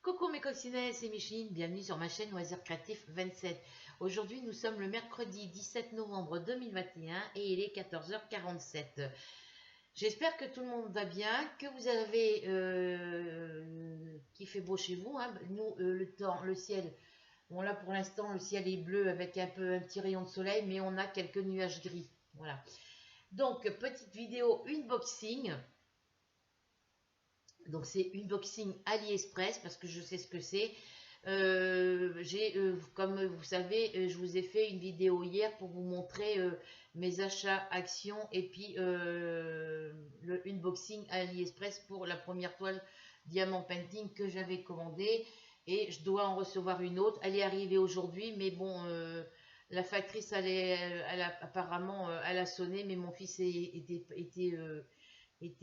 Coucou mes coccinelles, c'est Micheline, bienvenue sur ma chaîne Loisirs Créatifs 27. Aujourd'hui nous sommes le mercredi 17 novembre 2021 et il est 14h47. J'espère que tout le monde va bien, que vous avez qu'il fait beau chez vous. Hein. Nous, le temps, le ciel, bon là pour l'instant le ciel est bleu avec un petit rayon de soleil, mais on a quelques nuages gris. Voilà. Donc petite vidéo unboxing. Donc c'est unboxing AliExpress parce que je sais ce que c'est. Comme vous savez, je vous ai fait une vidéo hier pour vous montrer mes achats actions et puis le unboxing AliExpress pour la première toile Diamant Painting que j'avais commandée et je dois en recevoir une autre. Elle est arrivée aujourd'hui, mais bon, la factrice apparemment elle a sonné, mais mon fils était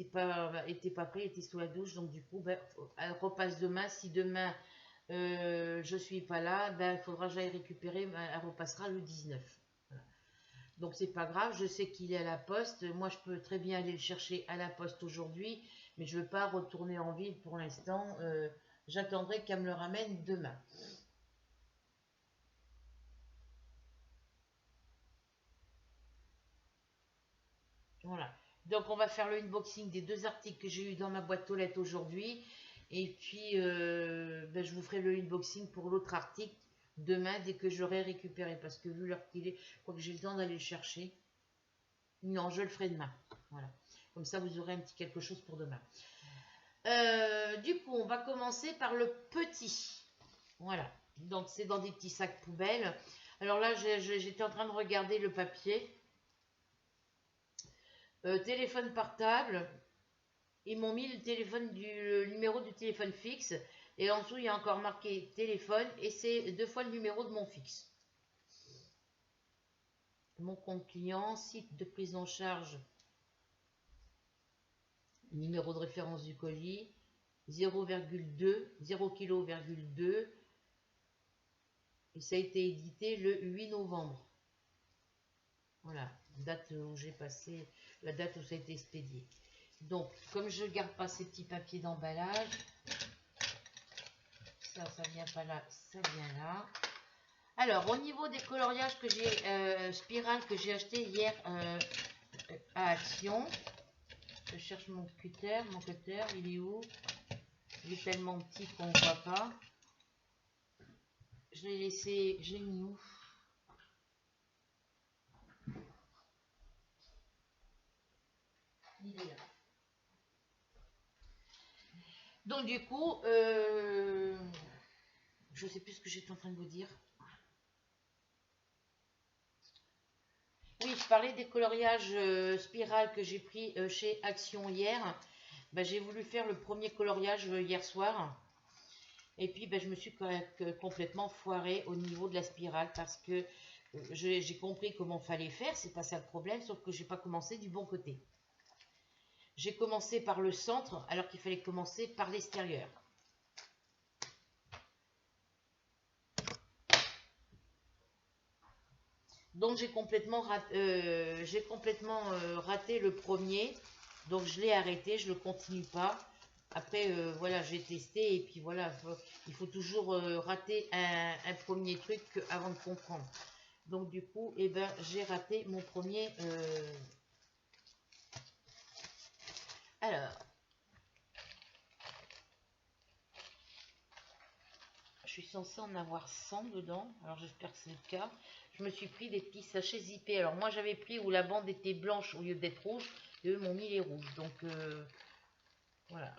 pas prêt, était sous la douche, donc du coup, ben, elle repasse demain. Si demain je suis pas là, ben, il faudra que j'aille récupérer, ben, elle repassera le 19. Voilà. Donc c'est pas grave, je sais qu'il est à la poste. Moi, je peux très bien aller le chercher à la poste aujourd'hui, mais je veux pas retourner en ville pour l'instant. J'attendrai qu'elle me le ramène demain. Voilà. Donc on va faire le unboxing des deux articles que j'ai eu dans ma boîte aux lettres aujourd'hui. Et puis ben, je vous ferai le unboxing pour l'autre article demain dès que j'aurai récupéré. Parce que vu l'heure qu'il est, je crois que j'ai le temps d'aller le chercher. Non, je le ferai demain. Voilà. Comme ça vous aurez un petit quelque chose pour demain. Du coup, on va commencer par le petit. Voilà. Donc c'est dans des petits sacs poubelles. Alors là, j'étais en train de regarder le papier. Téléphone portable, ils m'ont mis le numéro du téléphone fixe et en dessous il y a encore marqué téléphone et c'est 2 fois le numéro de mon fixe. Mon compte client, site de prise en charge, numéro de référence du colis, 0,2, 0 kg,2 et ça a été édité le 8 novembre. Voilà, date où j'ai passé, la date où ça a été expédié. Donc, comme je ne garde pas ces petits papiers d'emballage, ça vient pas là, ça vient là. Alors, au niveau des coloriages que j'ai, spirales que j'ai acheté hier à Action, je cherche mon cutter, il est où? Il est tellement petit qu'on ne voit pas. Je l'ai laissé, je l'ai mis où? Il est là. Donc du coup, je sais plus ce que j'étais en train de vous dire. Oui, je parlais des coloriages spirales que j'ai pris chez Action hier. Ben, j'ai voulu faire le premier coloriage hier soir. Et puis ben, je me suis complètement foirée au niveau de la spirale parce que j'ai compris comment fallait faire. C'est pas ça le problème, sauf que j'ai pas commencé du bon côté. J'ai commencé par le centre alors qu'il fallait commencer par l'extérieur. Donc j'ai complètement raté le premier. Donc je l'ai arrêté, je ne le continue pas. Après, voilà, j'ai testé et puis voilà, il faut toujours rater un premier truc avant de comprendre. Donc du coup, eh ben, j'ai raté mon premier. Alors, je suis censée en avoir 100 dedans. Alors j'espère que c'est le cas. Je me suis pris des petits sachets zippés. Alors moi j'avais pris où la bande était blanche au lieu d'être rouge. Et eux m'ont mis les rouges. Donc voilà.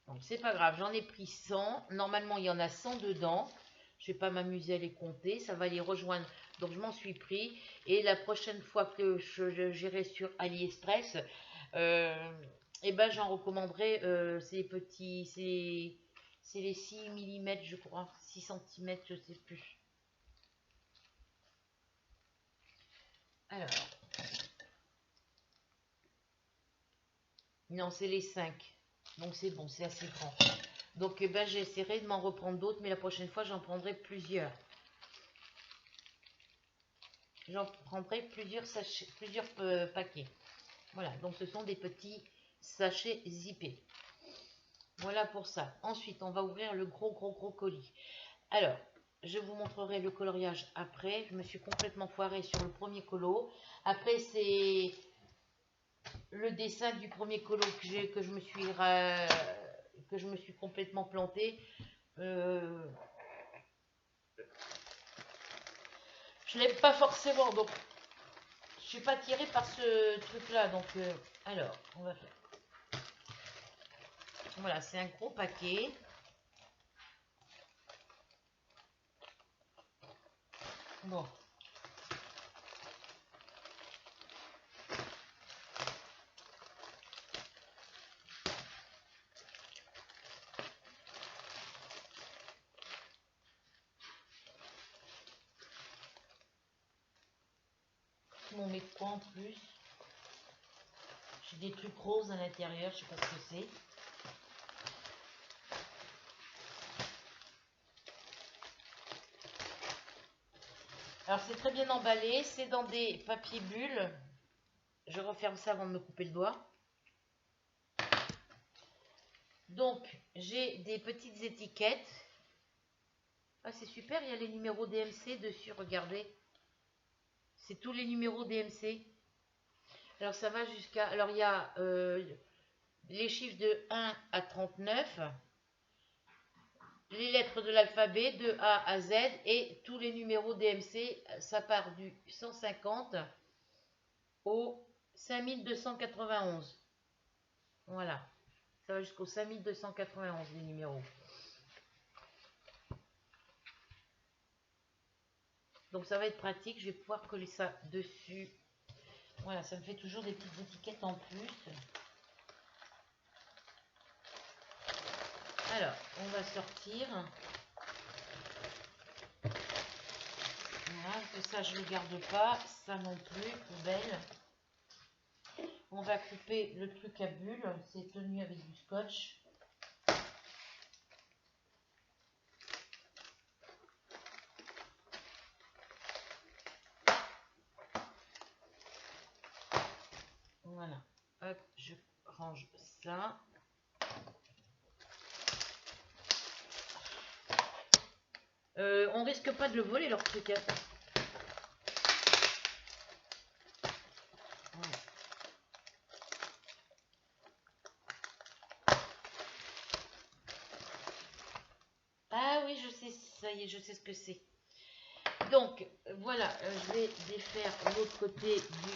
Donc c'est pas grave. J'en ai pris 100. Normalement il y en a 100 dedans. Je vais pas m'amuser à les compter. Ça va les rejoindre. Donc je m'en suis pris. Et la prochaine fois que j'irai sur AliExpress, et ben j'en recommanderai ces petits. C'est les 6 mm, je crois. 6 cm, je sais plus. Alors. Non, c'est les 5. Donc c'est bon, c'est assez grand. Donc eh ben, j'essaierai de m'en reprendre d'autres, mais la prochaine fois, j'en prendrai plusieurs. J'en prendrai plusieurs sachets, plusieurs paquets. Voilà, donc ce sont des petits sachets zippés. Voilà pour ça. Ensuite, on va ouvrir le gros colis. Alors, je vous montrerai le coloriage après. Je me suis complètement foirée sur le premier colo. Après, c'est le dessin du premier colo que je me suis complètement plantée. Je l'aime pas forcément, donc je suis pas tirée par ce truc là. Donc alors, on va faire. Voilà, c'est un gros paquet. Bon. On met quoi en plus? J'ai des trucs roses à l'intérieur, je sais pas ce que c'est. Alors c'est très bien emballé, c'est dans des papiers bulles. Je referme ça avant de me couper le doigt. Donc j'ai des petites étiquettes. Ah c'est super, il y a les numéros DMC dessus, regardez. C'est tous les numéros DMC. Alors ça va jusqu'à... Alors il y a les chiffres de 1 à 39, les lettres de l'alphabet de A à Z et tous les numéros DMC. Ça part du 150 au 5291. Voilà. Ça va jusqu'au 5291 les numéros. Donc ça va être pratique. Je vais pouvoir coller ça dessus. Voilà, ça me fait toujours des petites étiquettes en plus. Alors, on va sortir. Voilà, que ça je ne le garde pas. Ça non plus, poubelle. On va couper le truc à bulles. C'est tenu avec du scotch. Voilà. Hop, je range ça. On risque pas de le voler leur truc. Hein. Voilà. Ah oui, je sais, ça y est, je sais ce que c'est. Donc, voilà, je vais défaire l'autre côté du...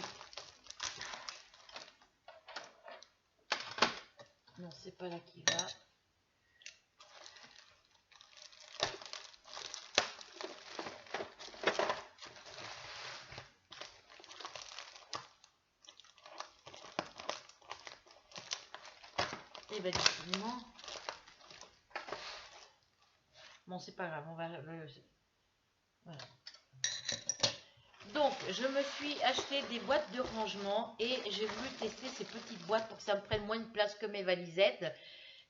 Non, c'est pas là qui va. Et ben, décidément... Bon, c'est pas grave, on va... voilà. Donc, je me suis acheté des boîtes de rangement et j'ai voulu tester ces petites boîtes pour que ça me prenne moins de place que mes valisettes.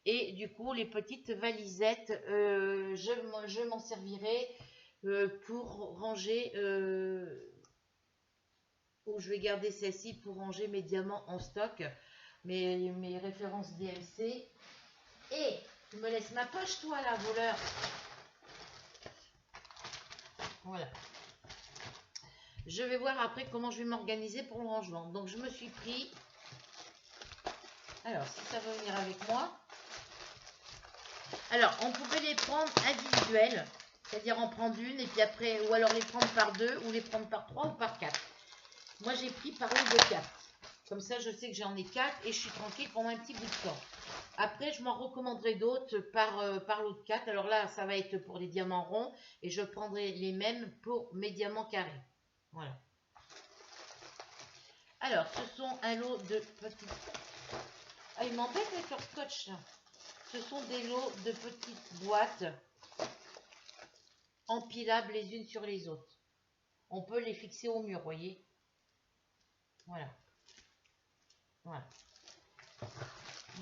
Et du coup, les petites valisettes, je m'en servirai pour ranger, ou je vais garder celle-ci pour ranger mes diamants en stock, mes références DMC. Et tu me laisses ma poche, toi, là, voleur. Voilà. Je vais voir après comment je vais m'organiser pour le rangement. Donc, je me suis pris... Alors, si ça va venir avec moi... Alors, on pouvait les prendre individuelles, c'est-à-dire en prendre une et puis après, ou alors les prendre par deux, ou les prendre par trois ou par quatre. Moi, j'ai pris par lot de 4. Comme ça, je sais que j'en ai 4 et je suis tranquille pendant un petit bout de temps. Après, je m'en recommanderai d'autres par lot de 4. Alors là, ça va être pour les diamants ronds et je prendrai les mêmes pour mes diamants carrés. Voilà. Alors, ce sont un lot de petites... Ah, ils m'embêtent avec leur scotch, là. Ce sont des lots de petites boîtes empilables les unes sur les autres. On peut les fixer au mur, voyez. Voilà. Voilà.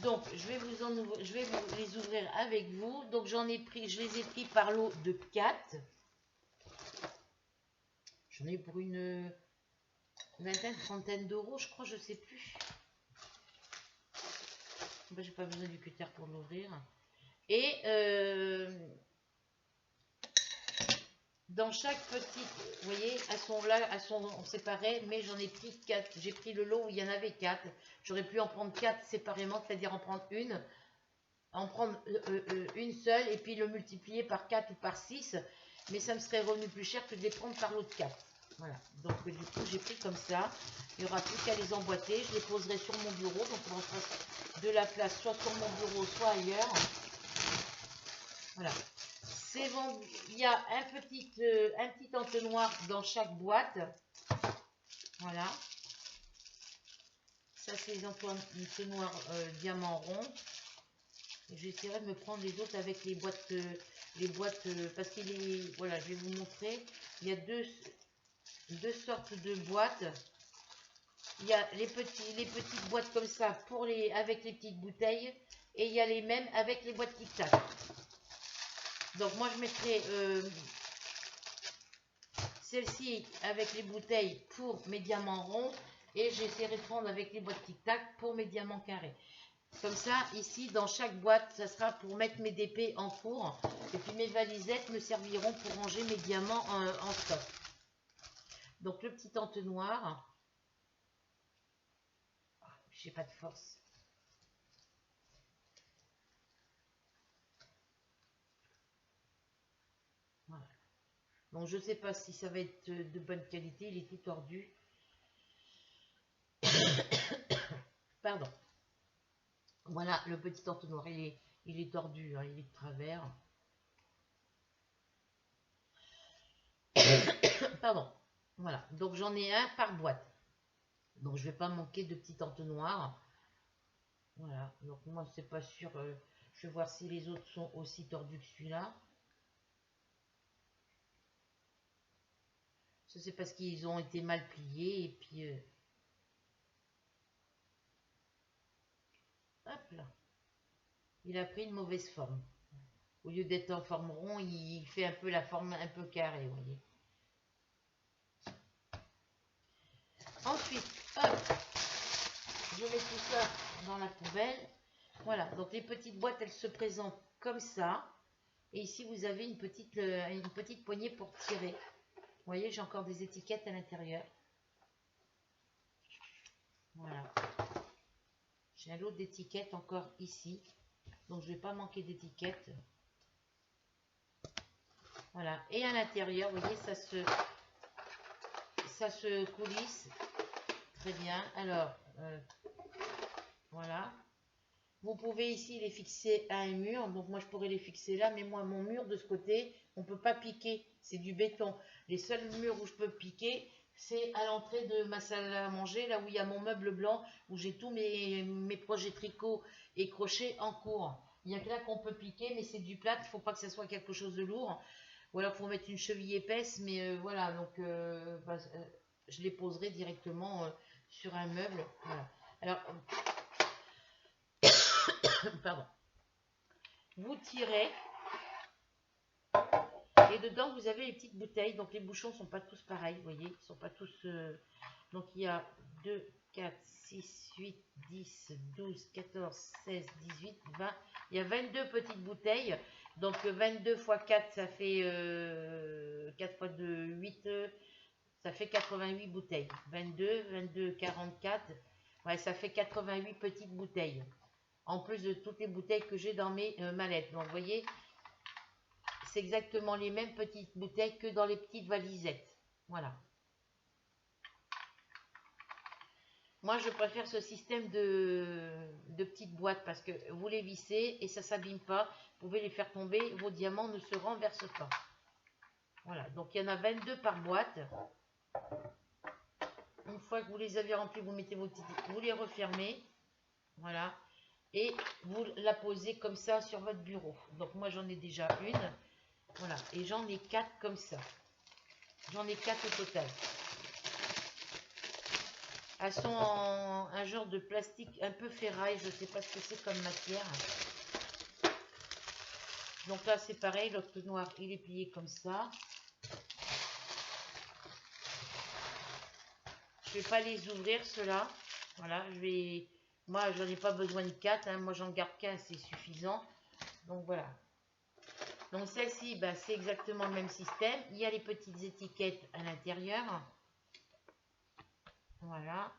Donc, je vais vous les ouvrir avec vous. Donc, je les ai pris par lot de 4. J'en ai pour une vingtaine, trentaine d'euros, je crois, je sais plus. Ben, j'ai pas besoin du cutter pour l'ouvrir. Et dans chaque petite, vous voyez, elles sont là, elles sont séparées, mais j'en ai pris 4. J'ai pris le lot où il y en avait 4. J'aurais pu en prendre 4 séparément, c'est-à-dire en prendre une seule et puis le multiplier par 4 ou par 6. Mais ça me serait revenu plus cher que de les prendre par l'autre 4. Voilà, donc du coup j'ai pris comme ça. Il n'y aura plus qu'à les emboîter. Je les poserai sur mon bureau, donc on en fera de la place soit sur mon bureau, soit ailleurs. Voilà. C'est vendu. Il y a un petit entonnoir dans chaque boîte. Voilà. Ça, c'est les entonnoirs diamant rond. J'essaierai de me prendre les autres avec les boîtes, parce qu'il est. Voilà, je vais vous montrer. Il y a deux sortes de boîtes. Il y a les petites boîtes comme ça avec les petites bouteilles. Et il y a les mêmes avec les boîtes tic-tac. Donc moi je mettrai celle-ci avec les bouteilles pour mes diamants ronds et j'essaierai de prendre avec les boîtes tic-tac pour mes diamants carrés. Comme ça, ici dans chaque boîte, ça sera pour mettre mes DP en four et puis mes valisettes me serviront pour ranger mes diamants en stock. Donc le petit entonnoir, j'ai pas de force. Voilà. Donc je sais pas si ça va être de bonne qualité, il est tout tordu. Pardon. Voilà, le petit entonnoir, il est tordu, hein, il est de travers. Pardon. Voilà, donc j'en ai un par boîte. Donc je vais pas manquer de petits entonnoirs. Voilà, donc moi c'est pas sûr. Je vais voir si les autres sont aussi tordus que celui-là. Ça c'est parce qu'ils ont été mal pliés et puis hop là. Il a pris une mauvaise forme. Au lieu d'être en forme rond, il fait un peu la forme un peu carrée, vous voyez. Ensuite, hop, je mets tout ça dans la poubelle. Voilà, donc les petites boîtes, elles se présentent comme ça. Et ici, vous avez une petite poignée pour tirer. Vous voyez, j'ai encore des étiquettes à l'intérieur. Voilà. J'ai un lot d'étiquettes encore ici. Donc, je ne vais pas manquer d'étiquettes. Voilà. Et à l'intérieur, vous voyez, ça se coulisse. Très bien. Alors, voilà. Vous pouvez ici les fixer à un mur. Donc, moi, je pourrais les fixer là. Mais moi, mon mur de ce côté, on ne peut pas piquer. C'est du béton. Les seuls murs où je peux piquer, c'est à l'entrée de ma salle à manger, là où il y a mon meuble blanc, où j'ai tous mes projets tricot et crochets en cours. Il n'y a que là qu'on peut piquer, mais c'est du plâtre. Il ne faut pas que ce soit quelque chose de lourd. Ou alors, il faut mettre une cheville épaisse. Mais voilà, donc je les poserai directement sur un meuble. Voilà. Alors, pardon. Vous tirez. Et dedans, vous avez les petites bouteilles. Donc, les bouchons ne sont pas tous pareils. Vous voyez, ils ne sont pas tous... Donc, il y a 2, 4, 6, 8, 10, 12, 14, 16, 18, 20. Il y a 22 petites bouteilles. Donc, 22 x 4, ça fait 4 x 2, 8. Ça fait 88 bouteilles. 22, 44. Ouais, ça fait 88 petites bouteilles. En plus de toutes les bouteilles que j'ai dans mes mallettes. Donc, vous voyez... C'est exactement les mêmes petites bouteilles que dans les petites valisettes. Voilà. Moi, je préfère ce système de petites boîtes parce que vous les vissez et ça ne s'abîme pas. Vous pouvez les faire tomber. Vos diamants ne se renversent pas. Voilà. Donc, il y en a 22 par boîte. Une fois que vous les avez remplis, vous mettez vos petites... Vous les refermez. Voilà. Et vous la posez comme ça sur votre bureau. Donc, moi, j'en ai déjà une. Voilà, et j'en ai 4 comme ça. J'en ai 4 au total. Elles sont en un genre de plastique un peu ferraille. Je ne sais pas ce que c'est comme matière. Donc là, c'est pareil. L'autre noir, il est plié comme ça. Je ne vais pas les ouvrir, ceux-là. Voilà, je vais Moi, je n'en ai pas besoin de 4. Hein. Moi, j'en garde qu'un, c'est suffisant. Donc, voilà. Donc, celle-ci, bah, c'est exactement le même système. Il y a les petites étiquettes à l'intérieur. Voilà.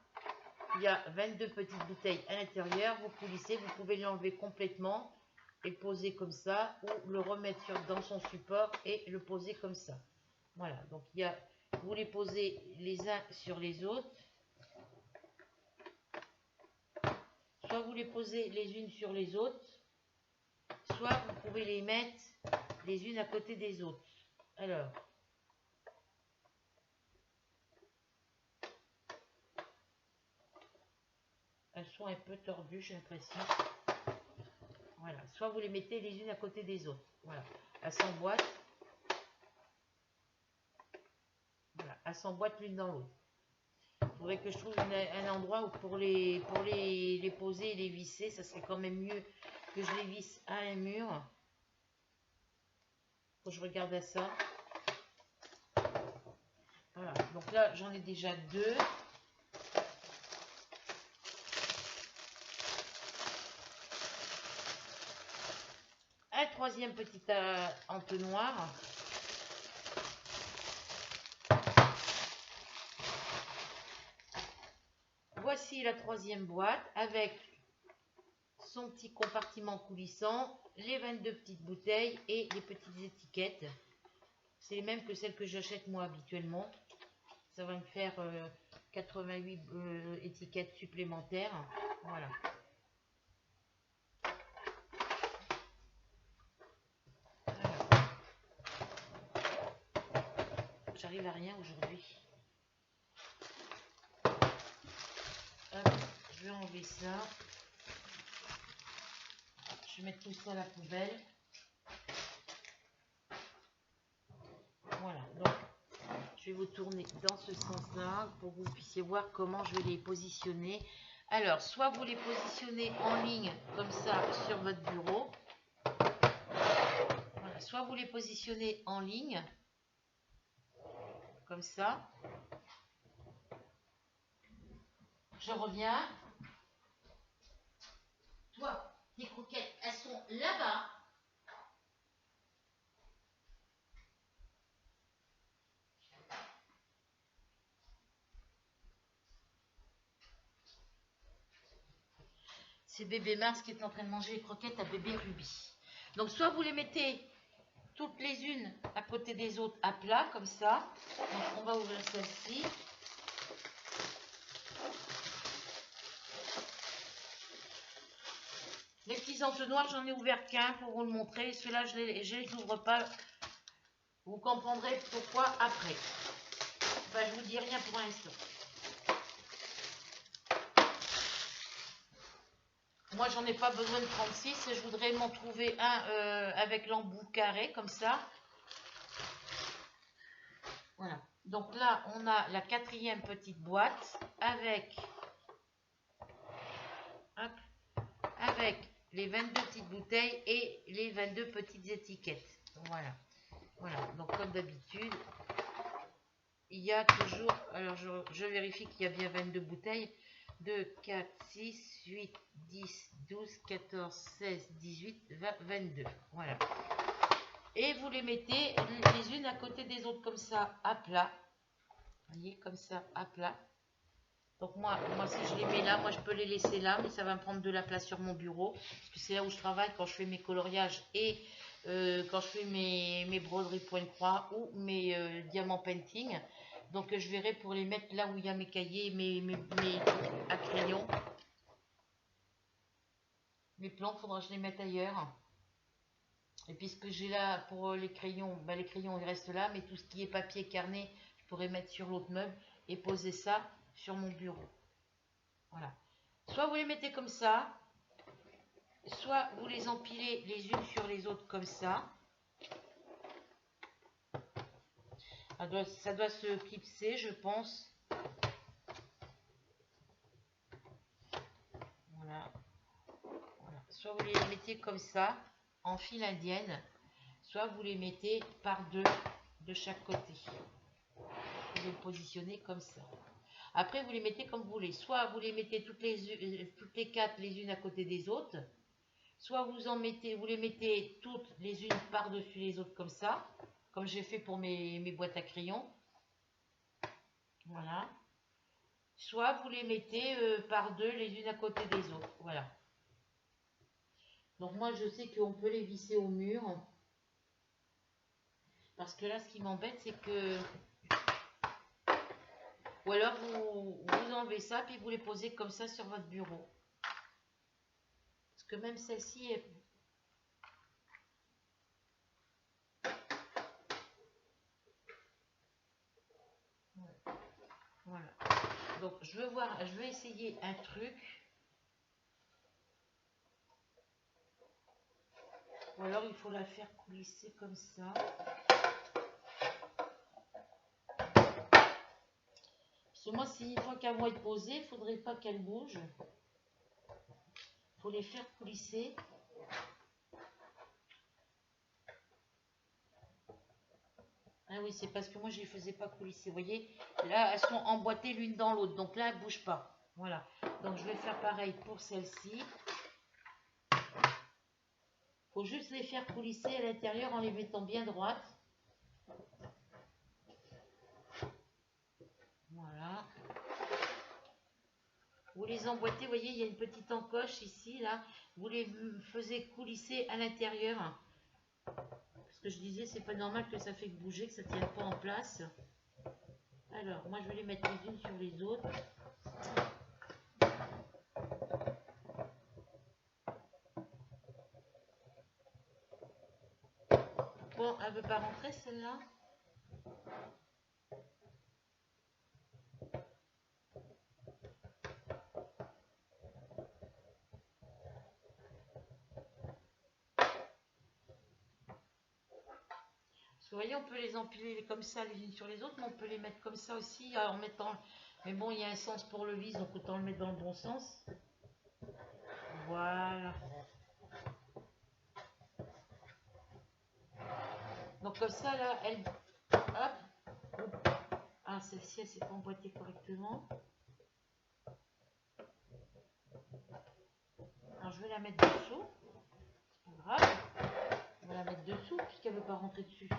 Il y a 22 petites bouteilles à l'intérieur. Vous coulissez, vous pouvez l'enlever complètement et le poser comme ça, ou le remettre dans son support et le poser comme ça. Voilà. Donc, il y a, vous les posez les uns sur les autres. Soit vous les posez les unes sur les autres, soit vous pouvez les mettre les unes à côté des autres. Alors, elles sont un peu tordues, j'ai l'impression. Voilà, soit vous les mettez les unes à côté des autres. Voilà, elles s'emboîtent. Voilà, elles s'emboîtent l'une dans l'autre. Il faudrait que je trouve un endroit où pour les poser et les visser, ça serait quand même mieux que je les visse à un mur. Faut que je regarde à ça. Voilà, donc là j'en ai déjà 2. Un troisième petit entonnoir. Voici la troisième boîte avec son petit compartiment coulissant, les 22 petites bouteilles et les petites étiquettes. C'est les mêmes que celles que j'achète moi habituellement. Ça va me faire 88 étiquettes supplémentaires. Voilà. J'arrive à rien aujourd'hui. Je vais enlever ça. Je vais mettre tout ça à la poubelle. Voilà, donc je vais vous tourner dans ce sens-là pour que vous puissiez voir comment je vais les positionner. Alors, soit vous les positionnez en ligne comme ça sur votre bureau. Voilà, soit vous les positionnez en ligne comme ça. Je reviens. Toi, tes croquettes, elles sont là-bas. C'est bébé Mars qui est en train de manger les croquettes à bébé Ruby. Donc, soit vous les mettez toutes les unes à côté des autres à plat, comme ça. Donc, on va ouvrir celle-ci. Les petits entonnoirs, j'en ai ouvert qu'un pour vous le montrer. Ceux-là, je ne les ouvre pas. Vous comprendrez pourquoi après. Enfin, je vous dis rien pour l'instant. Moi, j'en ai pas besoin de 36. Je voudrais m'en trouver un avec l'embout carré, comme ça. Voilà. Donc là, on a la quatrième petite boîte avec les 22 petites bouteilles et les 22 petites étiquettes. Voilà. Voilà. Donc, comme d'habitude, il y a toujours... Alors, je vérifie qu'il y a bien 22 bouteilles. 2, 4, 6, 8, 10, 12, 14, 16, 18, 20, 22. Voilà. Et vous les mettez les unes à côté des autres comme ça, à plat. Vous voyez, comme ça, à plat. Donc moi, si je les mets là, moi je peux les laisser là, mais ça va me prendre de la place sur mon bureau. Parce que c'est là où je travaille quand je fais mes coloriages et quand je fais mes broderies point-croix ou mes diamants painting. Donc je verrai pour les mettre là où il y a mes cahiers, mes à crayon. Mes plans, il faudra que je les mette ailleurs. Et puis ce que j'ai là pour les crayons, bah, les crayons ils restent là, mais tout ce qui est papier carnet, je pourrais mettre sur l'autre meuble et poser ça sur mon bureau. Voilà. Soit vous les mettez comme ça, soit vous les empilez les unes sur les autres comme ça. Ça doit se clipser, je pense. Voilà. Voilà. Soit vous les mettez comme ça, en file indienne, soit vous les mettez par deux de chaque côté. Vous les positionnez comme ça. Après, vous les mettez comme vous voulez. Soit vous les mettez toutes les 4 les unes à côté des autres. Soit vous les mettez toutes les unes par-dessus les autres comme ça. Comme j'ai fait pour mes boîtes à crayons. Voilà. Soit vous les mettez par deux les unes à côté des autres. Voilà. Donc moi, je sais qu'on peut les visser au mur. Parce que là, ce qui m'embête, c'est que... Ou alors, vous enlevez ça, puis vous les posez comme ça sur votre bureau. Parce que même celle-ci est... Voilà. Donc, je vais essayer un truc. Ou alors, il faut la faire coulisser comme ça. Parce que moi, si une fois qu'elles vont être posées, il ne faudrait pas qu'elles bougent. Il faut les faire coulisser. Ah oui, c'est parce que moi, je ne les faisais pas coulisser. Vous voyez, là, elles sont emboîtées l'une dans l'autre. Donc là, elles ne bougent pas. Voilà. Donc, je vais faire pareil pour celle-ci. Il faut juste les faire coulisser à l'intérieur en les mettant bien droites. Voilà. Vous les emboîtez, vous voyez, il y a une petite encoche ici, là. Vous les faisiez coulisser à l'intérieur. Parce que je disais, c'est pas normal que ça fait que bouger, que ça ne tienne pas en place. Alors, moi, je vais les mettre les unes sur les autres. Bon, elle veut pas rentrer, celle-là? Vous voyez, on peut les empiler comme ça les unes sur les autres, mais on peut les mettre comme ça aussi en mettant... Mais bon, il y a un sens pour le vis, donc autant le mettre dans le bon sens. Voilà. Donc comme ça, là, elle... Hop. Ah, celle-ci, elle s'est pas emboîtée correctement. Alors, je vais la mettre dessous. C'est pas grave. On va la mettre dessous, puisqu'elle ne veut pas rentrer dessus.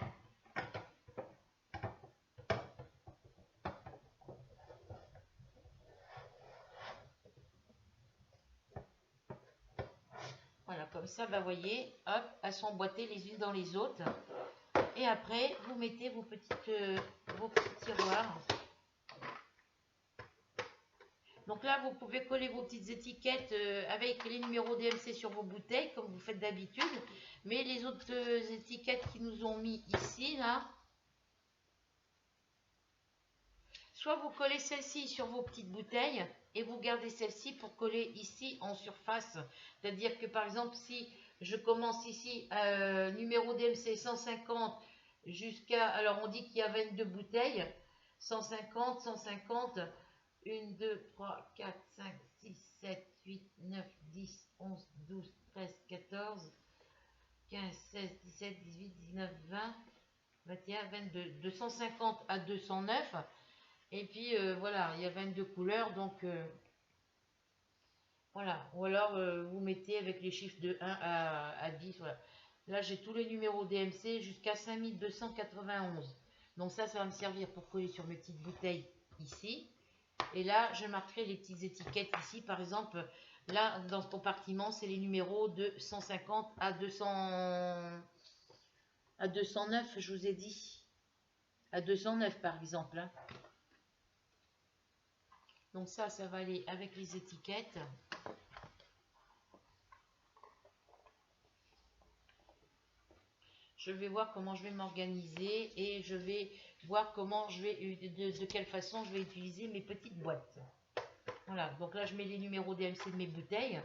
Voilà, comme ça, bah, voyez, hop, elles sont emboîtées les unes dans les autres. Et après, vous mettez vos petits tiroirs. Donc là, vous pouvez coller vos petites étiquettes avec les numéros DMC sur vos bouteilles, comme vous faites d'habitude. Mais les autres étiquettes qui nous ont mis ici, là, soit vous collez celle-ci sur vos petites bouteilles et vous gardez celle-ci pour coller ici en surface. C'est-à-dire que par exemple, si je commence ici, numéro DMC 150 jusqu'à... Alors on dit qu'il y a 22 bouteilles. 150, 150, 1, 2, 3, 4, 5, 6, 7, 8, 9, 10, 11, 12, 13, 14, 15, 16, 17, 18, 19, 20, 21, 22. De 150 à 209. Et puis voilà, il y a 22 couleurs, donc voilà. Ou alors vous mettez avec les chiffres de 1 à 10. Voilà. Là, j'ai tous les numéros DMC jusqu'à 5291. Donc ça va me servir pour coller sur mes petites bouteilles ici. Et là, je marquerai les petites étiquettes ici. Par exemple, là, dans ce compartiment, c'est les numéros de 150 à 209, je vous ai dit. À 209, par exemple. Hein. Donc ça va aller avec les étiquettes. Je vais voir comment je vais m'organiser et je vais voir comment je vais, de quelle façon je vais utiliser mes petites boîtes. Voilà, donc là je mets les numéros DMC de mes bouteilles.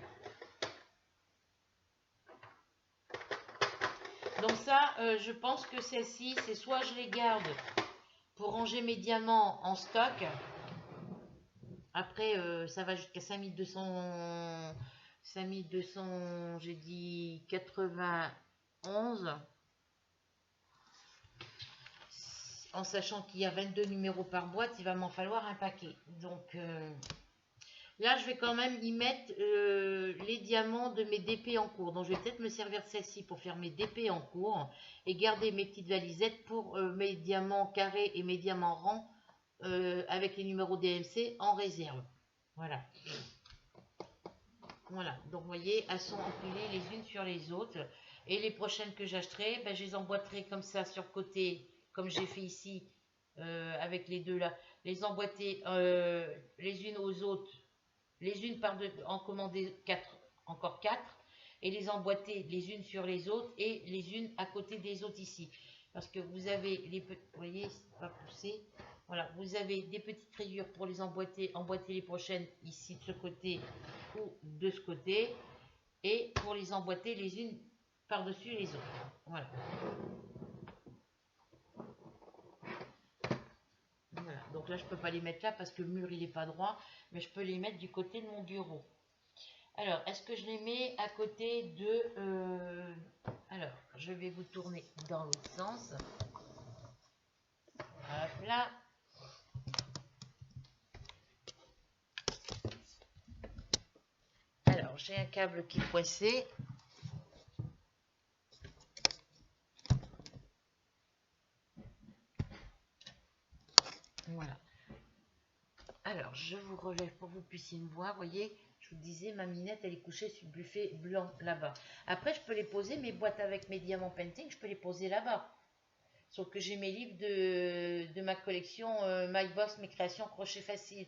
Donc ça, je pense que celles-ci, c'est soit je les garde pour ranger mes diamants en stock. Après, ça va jusqu'à 5200, j'ai dit 91. en sachant qu'il y a 22 numéros par boîte, il va m'en falloir un paquet. Donc là, je vais quand même y mettre les diamants de mes DP en cours. Donc je vais peut-être me servir de celle-ci pour faire mes DP en cours et garder mes petites valisettes pour mes diamants carrés et mes diamants rangs avec les numéros DMC en réserve. Voilà. Voilà, donc vous voyez, elles sont empilées les unes sur les autres. Et les prochaines que j'achèterai, ben, je les emboîterai comme ça sur le côté, comme j'ai fait ici avec les deux là. Les emboîter les unes aux autres, les unes par deux, en commander 4, encore 4, et les emboîter les unes sur les autres et les unes à côté des autres ici. Parce que vous avez les petits, vous voyez, c'est pas poussé. Voilà, vous avez des petites rayures pour les emboîter les prochaines ici de ce côté ou de ce côté, et pour les emboîter les unes par-dessus les autres. Voilà. Voilà. Donc là, je peux pas les mettre là parce que le mur il est pas droit, mais je peux les mettre du côté de mon bureau. Alors, est-ce que je les mets à côté de... Alors, je vais vous tourner dans l'autre sens. Hop là. Alors, j'ai un câble qui est coincé. Voilà. Alors, je vous relève pour que vous puissiez me voir. Vous voyez, je vous disais, ma minette, elle est couchée sur le buffet blanc là-bas. Après, je peux les poser, mes boîtes avec mes diamants painting, je peux les poser là-bas. Sauf que j'ai mes livres de ma collection My Boss, mes créations crochet facile,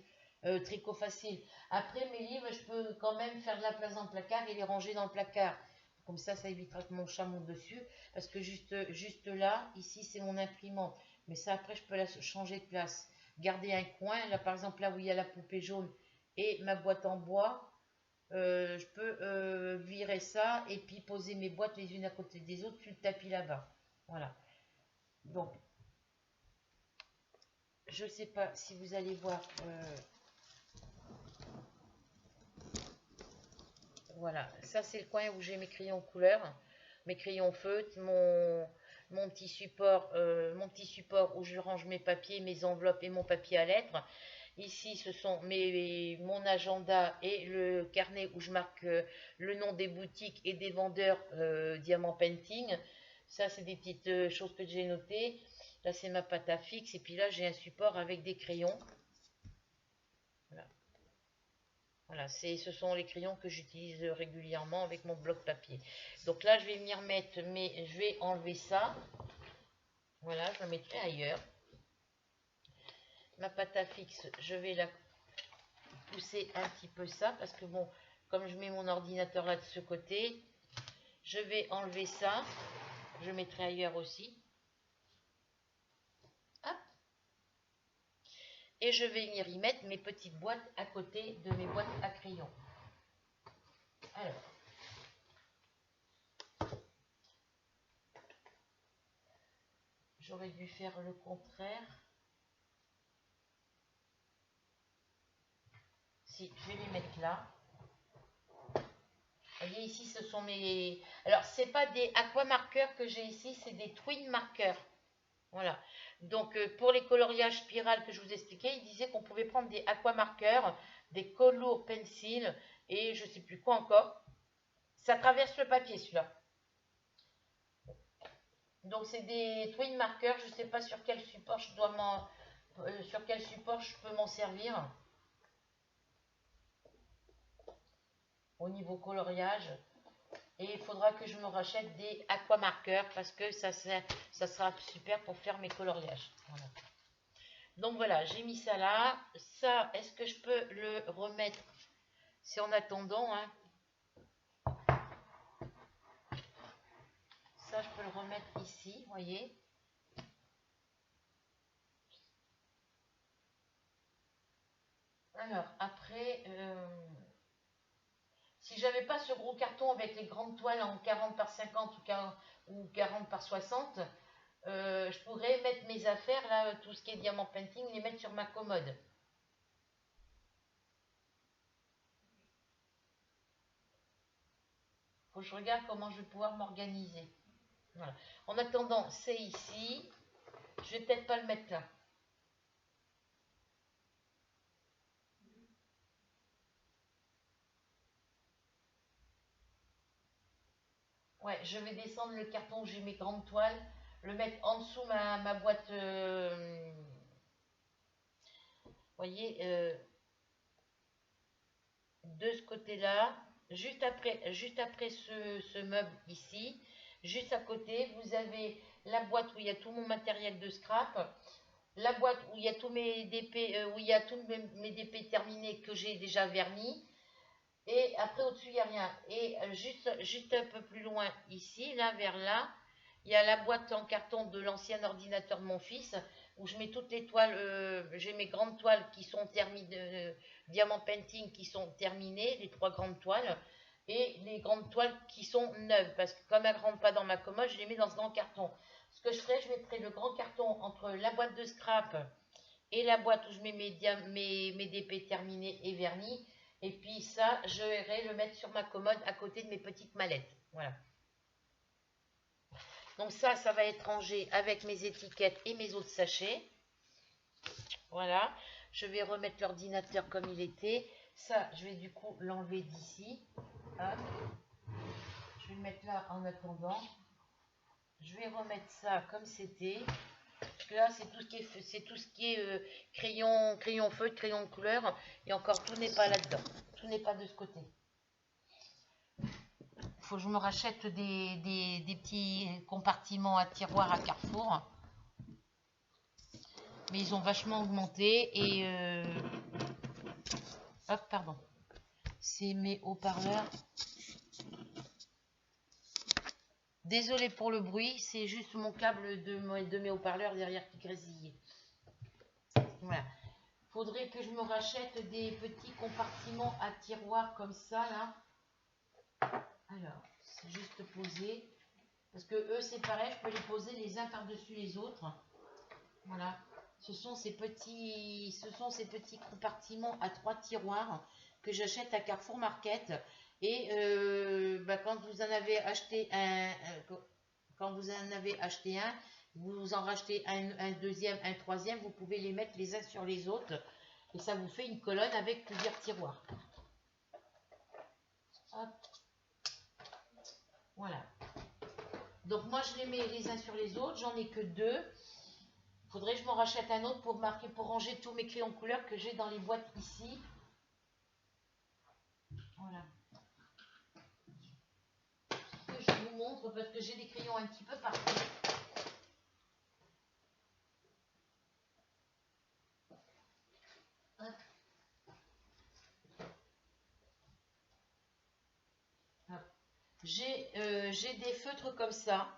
tricot facile. Après, mes livres, je peux quand même faire de la place dans le placard et les ranger dans le placard. Comme ça évitera que mon chat monte dessus. Parce que juste là, ici, c'est mon imprimante. Mais ça, après, je peux la changer de place. Garder un coin. Là, par exemple, là où il y a la poupée jaune et ma boîte en bois, je peux virer ça et puis poser mes boîtes les unes à côté des autres sur le tapis là-bas. Voilà. Donc, je ne sais pas si vous allez voir. Voilà, ça c'est le coin où j'ai mes crayons couleur, mes crayons feutres, mon petit support où je range mes papiers, mes enveloppes et mon papier à lettres. Ici, ce sont mon agenda et le carnet où je marque le nom des boutiques et des vendeurs Diamant Painting. Ça, c'est des petites choses que j'ai notées. Là, c'est ma pâte à fixe. Et puis là, j'ai un support avec des crayons. Voilà. Voilà, ce sont les crayons que j'utilise régulièrement avec mon bloc papier. Donc là, je vais m'y remettre, mais je vais enlever ça. Voilà, je la mettrai ailleurs. Ma pâte à fixe, je vais la pousser un petit peu ça, parce que bon, comme je mets mon ordinateur là de ce côté, je vais enlever ça. Je mettrai ailleurs aussi. Hop. Et je vais venir y mettre mes petites boîtes à côté de mes boîtes à crayons. Alors. J'aurais dû faire le contraire. Si, je vais les mettre là. Vous voyez ici, ce sont mes... Alors, ce n'est pas des aquamarqueurs que j'ai ici, c'est des twin marqueurs. Voilà. Donc, pour les coloriages spirales que je vous expliquais, il disait qu'on pouvait prendre des aquamarqueurs, des color pencils et je ne sais plus quoi encore. Ça traverse le papier, celui-là. Donc, c'est des twin marqueurs. Je ne sais pas sur quel support je dois sur quel support je peux m'en servir. Au niveau coloriage, et il faudra que je me rachète des aquamarqueurs parce que ça sera super pour faire mes coloriages. Voilà. Donc voilà, j'ai mis ça là. Ça, est-ce que je peux le remettre? C'est en attendant, hein. Ça, je peux le remettre ici, vous voyez. Alors, après, si j'avais pas ce gros carton avec les grandes toiles en 40 par 50 ou 40 par 60, je pourrais mettre mes affaires, là, tout ce qui est diamant painting, les mettre sur ma commode. Faut que je regarde comment je vais pouvoir m'organiser. Voilà. En attendant, c'est ici. Je vais peut-être pas le mettre là. Ouais, je vais descendre le carton où j'ai mes grandes toiles, le mettre en dessous ma boîte. Voyez, de ce côté-là, juste après ce meuble ici, juste à côté, vous avez la boîte où il y a tout mon matériel de scrap, la boîte où il y a tous mes DP, où il y a tous mes DP terminés que j'ai déjà vernis. Et après, au-dessus, il n'y a rien. Et juste un peu plus loin, ici, là, vers là, il y a la boîte en carton de l'ancien ordinateur de mon fils, où je mets toutes les toiles. J'ai mes grandes toiles qui sont terminées, diamant painting qui sont terminées, les 3 grandes toiles, et les grandes toiles qui sont neuves, parce que comme elles ne rentrent pas dans ma commode, je les mets dans ce grand carton. Ce que je ferai, je mettrai le grand carton entre la boîte de scrap et la boîte où je mets mes DP terminés et vernis. Et puis ça, je vais le mettre sur ma commode à côté de mes petites mallettes. Voilà. Donc ça va être rangé avec mes étiquettes et mes autres sachets. Voilà. Je vais remettre l'ordinateur comme il était. Ça, je vais du coup l'enlever d'ici. Je vais le mettre là en attendant. Je vais remettre ça comme c'était. Parce que là, c'est tout ce qui est crayon feutre, crayon de couleur. Et encore, tout n'est pas là-dedans. Tout n'est pas de ce côté. Faut que je me rachète des petits compartiments à tiroirs à Carrefour. Mais ils ont vachement augmenté. Et hop, pardon. C'est mes haut-parleurs. Désolée pour le bruit, c'est juste mon câble de mes haut-parleurs derrière qui grésille. Voilà. Faudrait que je me rachète des petits compartiments à tiroirs comme ça, là. Alors, c'est juste posé. Parce que eux, c'est pareil, je peux les poser les uns par-dessus les autres. Voilà. Ce sont ces petits compartiments à 3 tiroirs que j'achète à Carrefour Market. Et quand vous en avez acheté un, vous en rachetez un deuxième, un troisième, vous pouvez les mettre les uns sur les autres. Et ça vous fait une colonne avec plusieurs tiroirs. Hop. Voilà. Donc moi je les mets les uns sur les autres, j'en ai que 2. Faudrait que je m'en rachète un autre pour ranger tous mes crayons couleur que j'ai dans les boîtes ici. Voilà. Que je vous montre parce que j'ai des crayons un petit peu partout. Hop. Hop. J'ai des feutres comme ça.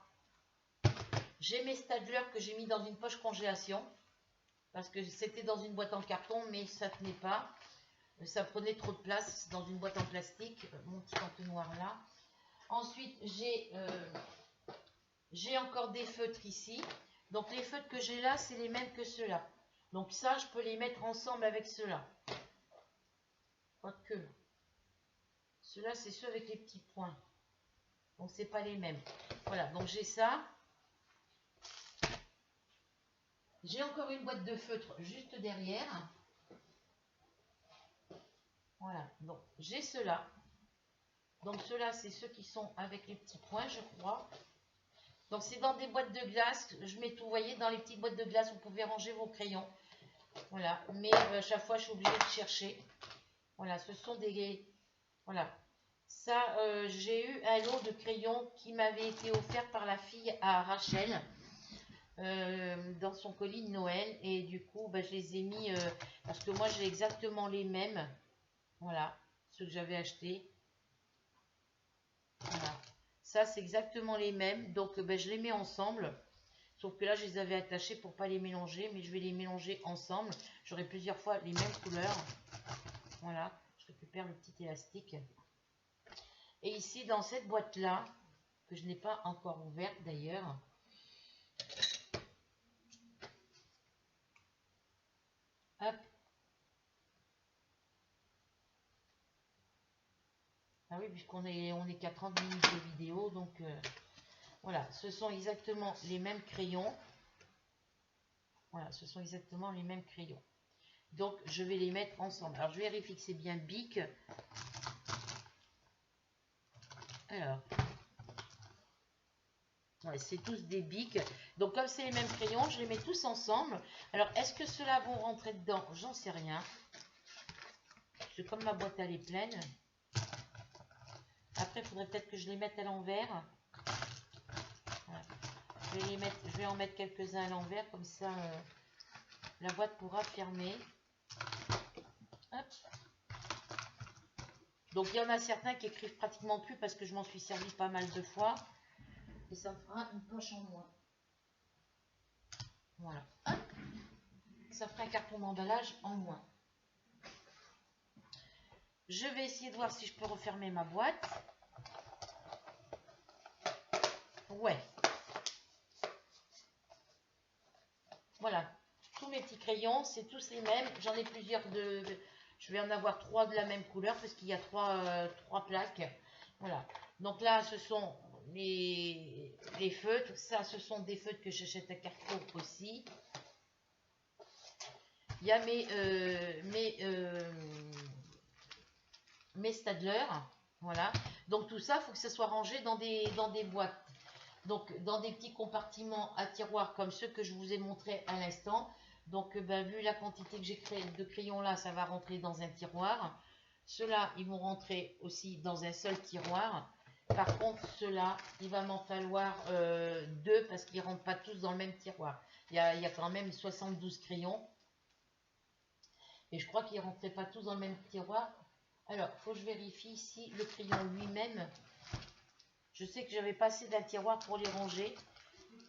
J'ai mes Stadler que j'ai mis dans une poche congélation. Parce que c'était dans une boîte en carton, mais ça tenait pas. Ça prenait trop de place dans une boîte en plastique. Mon petit entonnoir là. Ensuite, j'ai encore des feutres ici. Donc les feutres que j'ai là, c'est les mêmes que ceux-là. Donc ça, je peux les mettre ensemble avec ceux-là. Quoique. Ceux-là, c'est ceux avec les petits points. Donc c'est pas les mêmes. Voilà, donc j'ai ça. J'ai encore une boîte de feutre juste derrière. Voilà, donc j'ai ceux-là. Donc ceux-là, c'est ceux qui sont avec les petits points, je crois. Donc c'est dans des boîtes de glace. Je mets tout, vous voyez, dans les petites boîtes de glace, vous pouvez ranger vos crayons. Voilà, mais à chaque fois, je suis obligée de chercher. Voilà, ce sont des... Voilà. Ça, j'ai eu un lot de crayons qui m'avait été offert par la fille à Rachel. Dans son colis de Noël. Et du coup, je les ai mis... parce que moi, j'ai exactement les mêmes. Voilà, ceux que j'avais achetés. Voilà. Ça, c'est exactement les mêmes. Donc, je les mets ensemble. Sauf que là, je les avais attachés pour pas les mélanger. Mais je vais les mélanger ensemble. J'aurai plusieurs fois les mêmes couleurs. Voilà. Je récupère le petit élastique. Et ici, dans cette boîte-là, que je n'ai pas encore ouverte d'ailleurs. Hop. Ah oui, puisqu'on est qu'à 30 minutes de vidéo. Donc, voilà. Ce sont exactement les mêmes crayons. Voilà, ce sont exactement les mêmes crayons. Donc, je vais les mettre ensemble. Alors, je vérifie que c'est bien Bic. Alors, ouais, c'est tous des Bic. Donc, comme c'est les mêmes crayons, je les mets tous ensemble. Alors, est-ce que ceux-là vont rentrer dedans? J'en sais rien. C'est comme ma boîte elle est pleine. Après, il faudrait peut-être que je les mette à l'envers. Voilà. Je vais en mettre quelques-uns à l'envers, comme ça, la boîte pourra fermer. Hop. Donc, il y en a certains qui écrivent pratiquement plus parce que je m'en suis servi pas mal de fois. Et ça me fera une poche en moins. Voilà. Hop. Ça fera un carton d'emballage en moins. Je vais essayer de voir si je peux refermer ma boîte. Ouais. Voilà. Tous mes petits crayons, c'est tous les mêmes. J'en ai plusieurs je vais en avoir 3 de la même couleur parce qu'il y a 3 plaques. Voilà. Donc là, ce sont les feutres. Ça, ce sont des feutres que j'achète à Carrefour aussi. Il y a mes Staedtler. Voilà. Donc tout ça, il faut que ça soit rangé dans des boîtes. Donc dans des petits compartiments à tiroirs comme ceux que je vous ai montré à l'instant. Donc vu la quantité que j'ai de crayons là, ça va rentrer dans un tiroir. Ceux-là, ils vont rentrer aussi dans un seul tiroir. Par contre, ceux-là, il va m'en falloir 2 parce qu'ils ne rentrent pas tous dans le même tiroir. Il y a quand même 72 crayons. Et je crois qu'ils ne rentraient pas tous dans le même tiroir. Alors, il faut que je vérifie si le crayon lui-même... Je sais que j'avais pas assez d'un tiroir pour les ranger.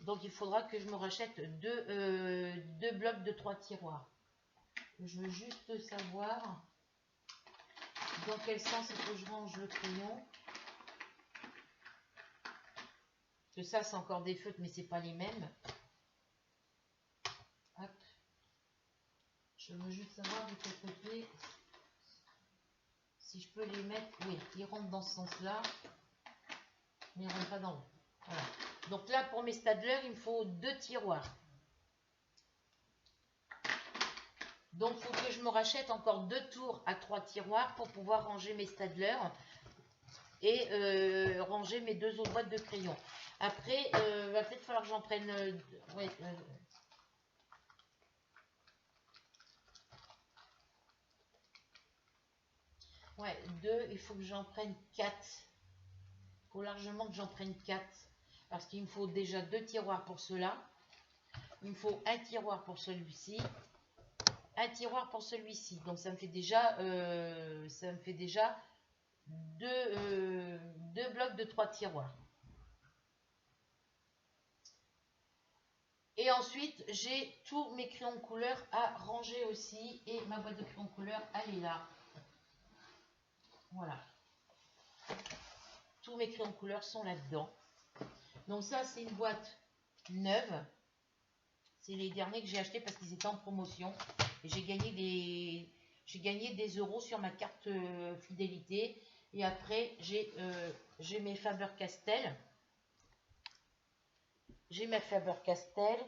Donc, il faudra que je me rachète deux blocs de 3 tiroirs. Je veux juste savoir dans quel sens il faut que je range le crayon. Parce que ça, c'est encore des feutres, mais c'est pas les mêmes. Hop. Je veux juste savoir de quel côté... Si je peux les mettre... Oui, ils rentrent dans ce sens-là. Mais ils ne rentrent pas dans l'autre. Voilà. Donc là, pour mes Staedtler, il me faut 2 tiroirs. Donc, il faut que je me rachète encore 2 tours à 3 tiroirs pour pouvoir ranger mes Staedtler et ranger mes 2 autres boîtes de crayons. Après, il va peut-être falloir que j'en prenne... ouais, 2, il faut que j'en prenne 4. Il faut largement que j'en prenne 4. Parce qu'il me faut déjà 2 tiroirs pour cela. Il me faut un tiroir pour celui-ci. Un tiroir pour celui-ci. Donc ça me fait déjà, deux blocs de 3 tiroirs. Et ensuite, j'ai tous mes crayons de couleur à ranger aussi. Et ma boîte de crayons de couleur, elle est là. Voilà. Tous mes crayons de couleur sont là-dedans. Donc ça, c'est une boîte neuve. C'est les derniers que j'ai achetés parce qu'ils étaient en promotion. Et j'ai gagné des euros sur ma carte fidélité. Et après, j'ai mes Faber-Castell. J'ai ma Faber-Castell.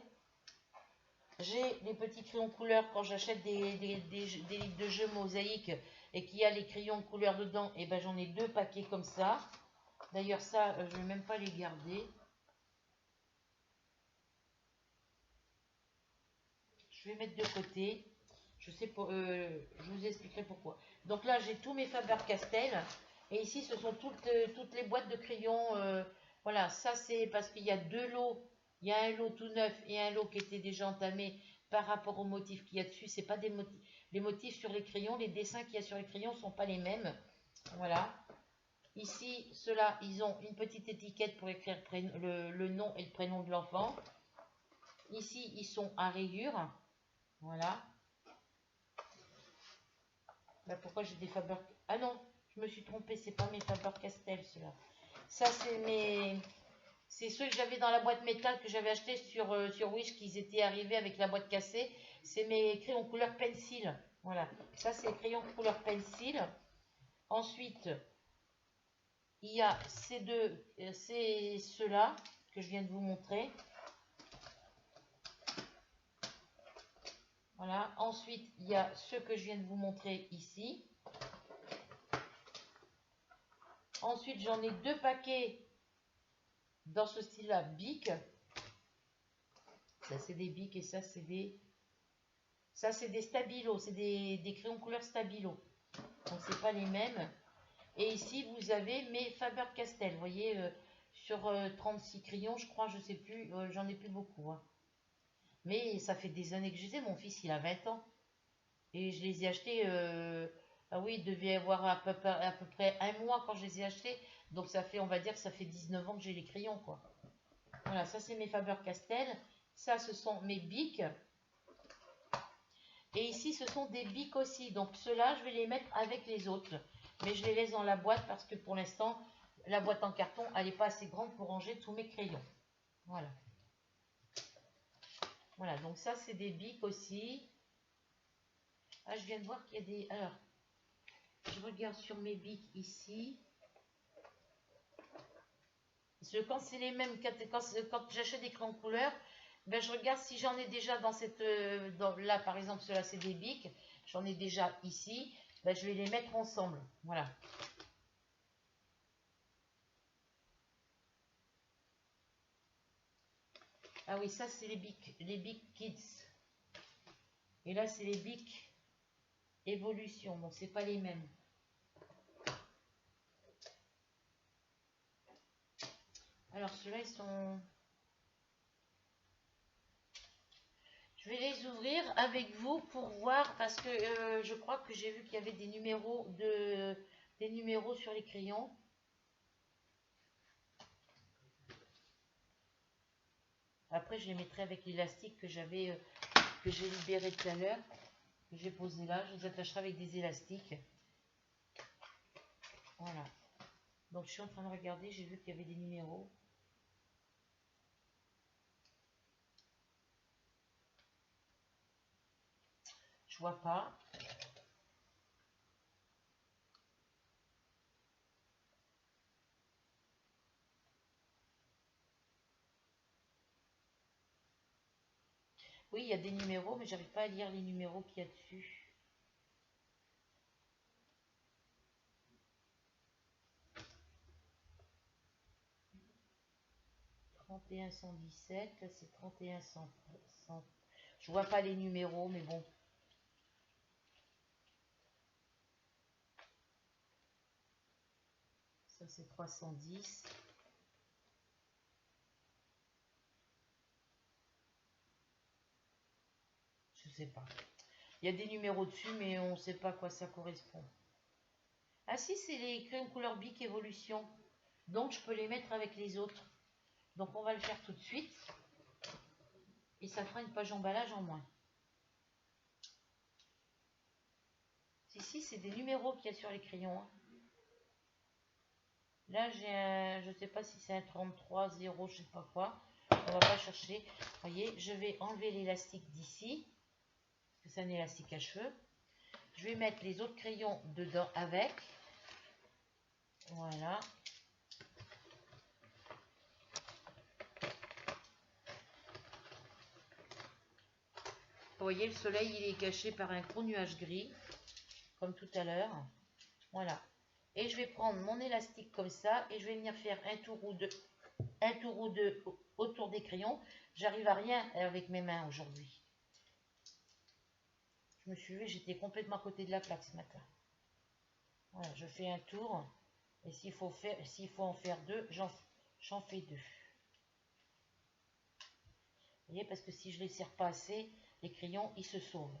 J'ai les petits crayons couleur quand j'achète des livres de jeux mosaïques et qu'il y a les crayons de couleur dedans. Et ben j'en ai 2 paquets comme ça. D'ailleurs ça, je ne vais même pas les garder. Je vais mettre de côté. Je vous expliquerai pourquoi. Donc là, j'ai tous mes Faber-Castell. Et ici, ce sont toutes les boîtes de crayons. Voilà, ça c'est parce qu'il y a 2 lots. Il y a un lot tout neuf et un lot qui était déjà entamé par rapport aux motifs qu'il y a dessus. C'est pas des motifs. Les motifs sur les crayons, les dessins qu'il y a sur les crayons ne sont pas les mêmes. Voilà. Ici, ceux-là, ils ont une petite étiquette pour écrire le nom et le prénom de l'enfant. Ici, ils sont à rayures. Voilà. Bah, pourquoi j'ai des Faber... Ah non, je me suis trompée, c'est pas mes Faber-Castell, ceux-là. Ça, c'est ceux que j'avais dans la boîte métal que j'avais acheté sur Wish, qu'ils étaient arrivés avec la boîte cassée. C'est mes crayons couleur pencil. Voilà. Ça, c'est les crayons couleur pencil. Ensuite, il y a ceux-là que je viens de vous montrer. Voilà. Ensuite, il y a ce que je viens de vous montrer ici. Ensuite, j'en ai 2 paquets dans ce style-là, Bic. Ça, c'est des Bic et ça, c'est des... Ça, c'est des Stabilo. C'est des crayons couleur Stabilo. Donc, c'est pas les mêmes. Et ici, vous avez mes Faber-Castell. Vous voyez, sur 36 crayons, je crois, je sais plus. J'en ai plus beaucoup. Hein. Mais ça fait des années que je les ai. Mon fils, il a 20 ans. Et je les ai achetés... ah oui, il devait y avoir à peu près 1 mois quand je les ai achetés. Donc, ça fait, on va dire, ça fait 19 ans que j'ai les crayons, quoi. Voilà, ça, c'est mes Faber-Castell. Ça, ce sont mes Bic. Et ici, ce sont des Bic aussi. Donc, ceux-là, je vais les mettre avec les autres. Mais je les laisse dans la boîte parce que pour l'instant, la boîte en carton, elle n'est pas assez grande pour ranger tous mes crayons. Voilà. Voilà, donc ça, c'est des Bic aussi. Ah, je viens de voir qu'il y a des... Alors, je regarde sur mes Bic ici. Quand c'est les mêmes, quand j'achète des crayons de couleur, ben, je regarde si j'en ai déjà dans cette... là, par exemple, ceux-là, c'est des Bic. J'en ai déjà ici. Ben, je vais les mettre ensemble. Voilà. Ah oui, ça, c'est les Bic Kids. Et là, c'est les Bic Evolution. Donc, c'est pas les mêmes. Alors, ceux-là, ils sont... Je vais les ouvrir avec vous pour voir, parce que je crois que j'ai vu qu'il y avait des numéros sur les crayons. Après, je les mettrai avec l'élastique que j'ai libéré tout à l'heure, que j'ai posé là. Je les attacherai avec des élastiques. Voilà. Donc, je suis en train de regarder. J'ai vu qu'il y avait des numéros. Je vois pas. Oui, il y a des numéros, mais j'arrive pas à lire les numéros qu'il y a dessus. « 3117, là c'est 3100. Je vois pas les numéros, mais bon. Ça c'est 310. Je sais pas. Il y a des numéros dessus, mais on ne sait pas à quoi ça correspond. Ah si, c'est les crayons couleur Bic Evolution. Donc je peux les mettre avec les autres. Donc on va le faire tout de suite. Et ça fera une page emballage en moins. Si, c'est des numéros qu'il y a sur les crayons. Hein. Là, j'ai un... Je ne sais pas si c'est un 33, 0, je ne sais pas quoi. On va pas chercher. Vous voyez, je vais enlever l'élastique d'ici. Parce que c'est un élastique à cheveux. Je vais mettre les autres crayons dedans avec. Voilà. Vous voyez, le soleil, il est caché par un gros nuage gris. Comme tout à l'heure. Voilà. Et je vais prendre mon élastique comme ça. Et je vais venir faire un tour ou deux autour des crayons. J'arrive à rien avec mes mains aujourd'hui. Je me suis levée, j'étais complètement à côté de la plaque ce matin. Voilà, je fais un tour. Et s'il faut en faire deux, j'en fais deux. Vous voyez, parce que si je ne les serre pas assez, les crayons, ils se sauvent.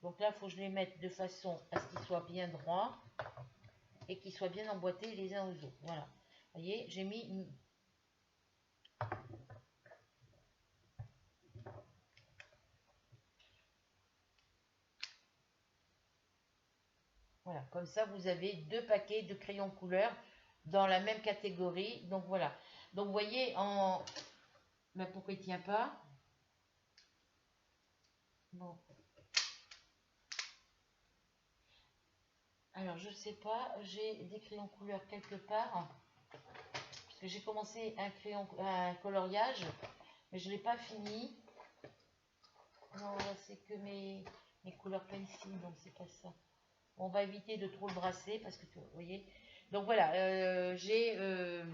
Donc là, il faut que je les mette de façon à ce qu'ils soient bien droits et qu'ils soient bien emboîtés les uns aux autres. Voilà. Vous voyez, j'ai mis une... Voilà, comme ça, vous avez 2 paquets de crayons couleur dans la même catégorie. Donc voilà. Donc vous voyez, mais pourquoi il ne tient pas? Bon. Alors, je sais pas, j'ai des crayons couleur quelque part. Parce que j'ai commencé un coloriage, mais je ne l'ai pas fini. Non, là, c'est que mes couleurs pencil, donc c'est pas ça. On va éviter de trop le brasser parce que, vous voyez. Donc voilà, je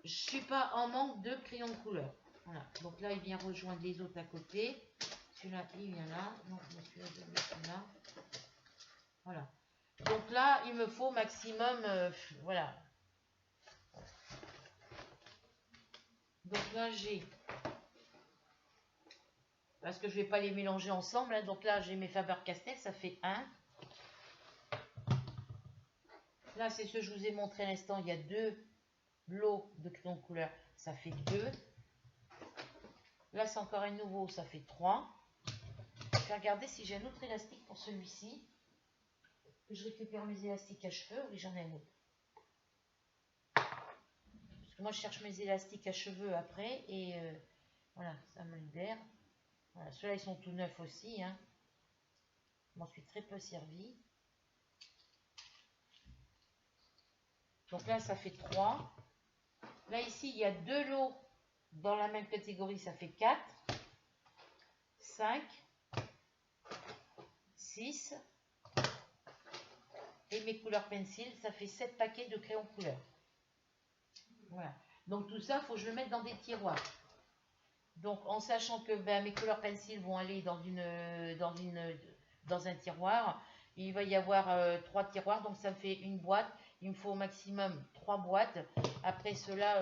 suis pas en manque de crayon de couleur. Voilà. Donc là, il vient rejoindre les autres à côté. Celui-là, il vient là. Non, celui-là, je vais le mettre là. Voilà. Donc là, il me faut maximum, voilà. Donc là, j'ai, parce que je vais pas les mélanger ensemble, hein, donc là, j'ai mes Faber-Castell, ça fait 1. Là, c'est ce que je vous ai montré à l'instant, il y a 2 lots de crayons de couleur, ça fait 2. Là, c'est encore un nouveau, ça fait 3. Je vais regarder si j'ai un autre élastique pour celui-ci. Je récupère mes élastiques à cheveux, oui, j'en ai un autre. Parce que moi, je cherche mes élastiques à cheveux après, et voilà, ça me libère. Voilà, ceux-là, ils sont tout neufs aussi, hein. Je m'en suis très peu servi. Donc là, ça fait 3. Là, ici, il y a 2 lots dans la même catégorie, ça fait 4, 5, 6. Et mes couleurs pencil, ça fait 7 paquets de crayons couleur. Voilà. Donc tout ça, il faut que je le mette dans des tiroirs. Donc en sachant que mes couleurs pencil vont aller dans un tiroir, il va y avoir 3 tiroirs, donc ça me fait une boîte. Il me faut au maximum 3 boîtes. Après cela,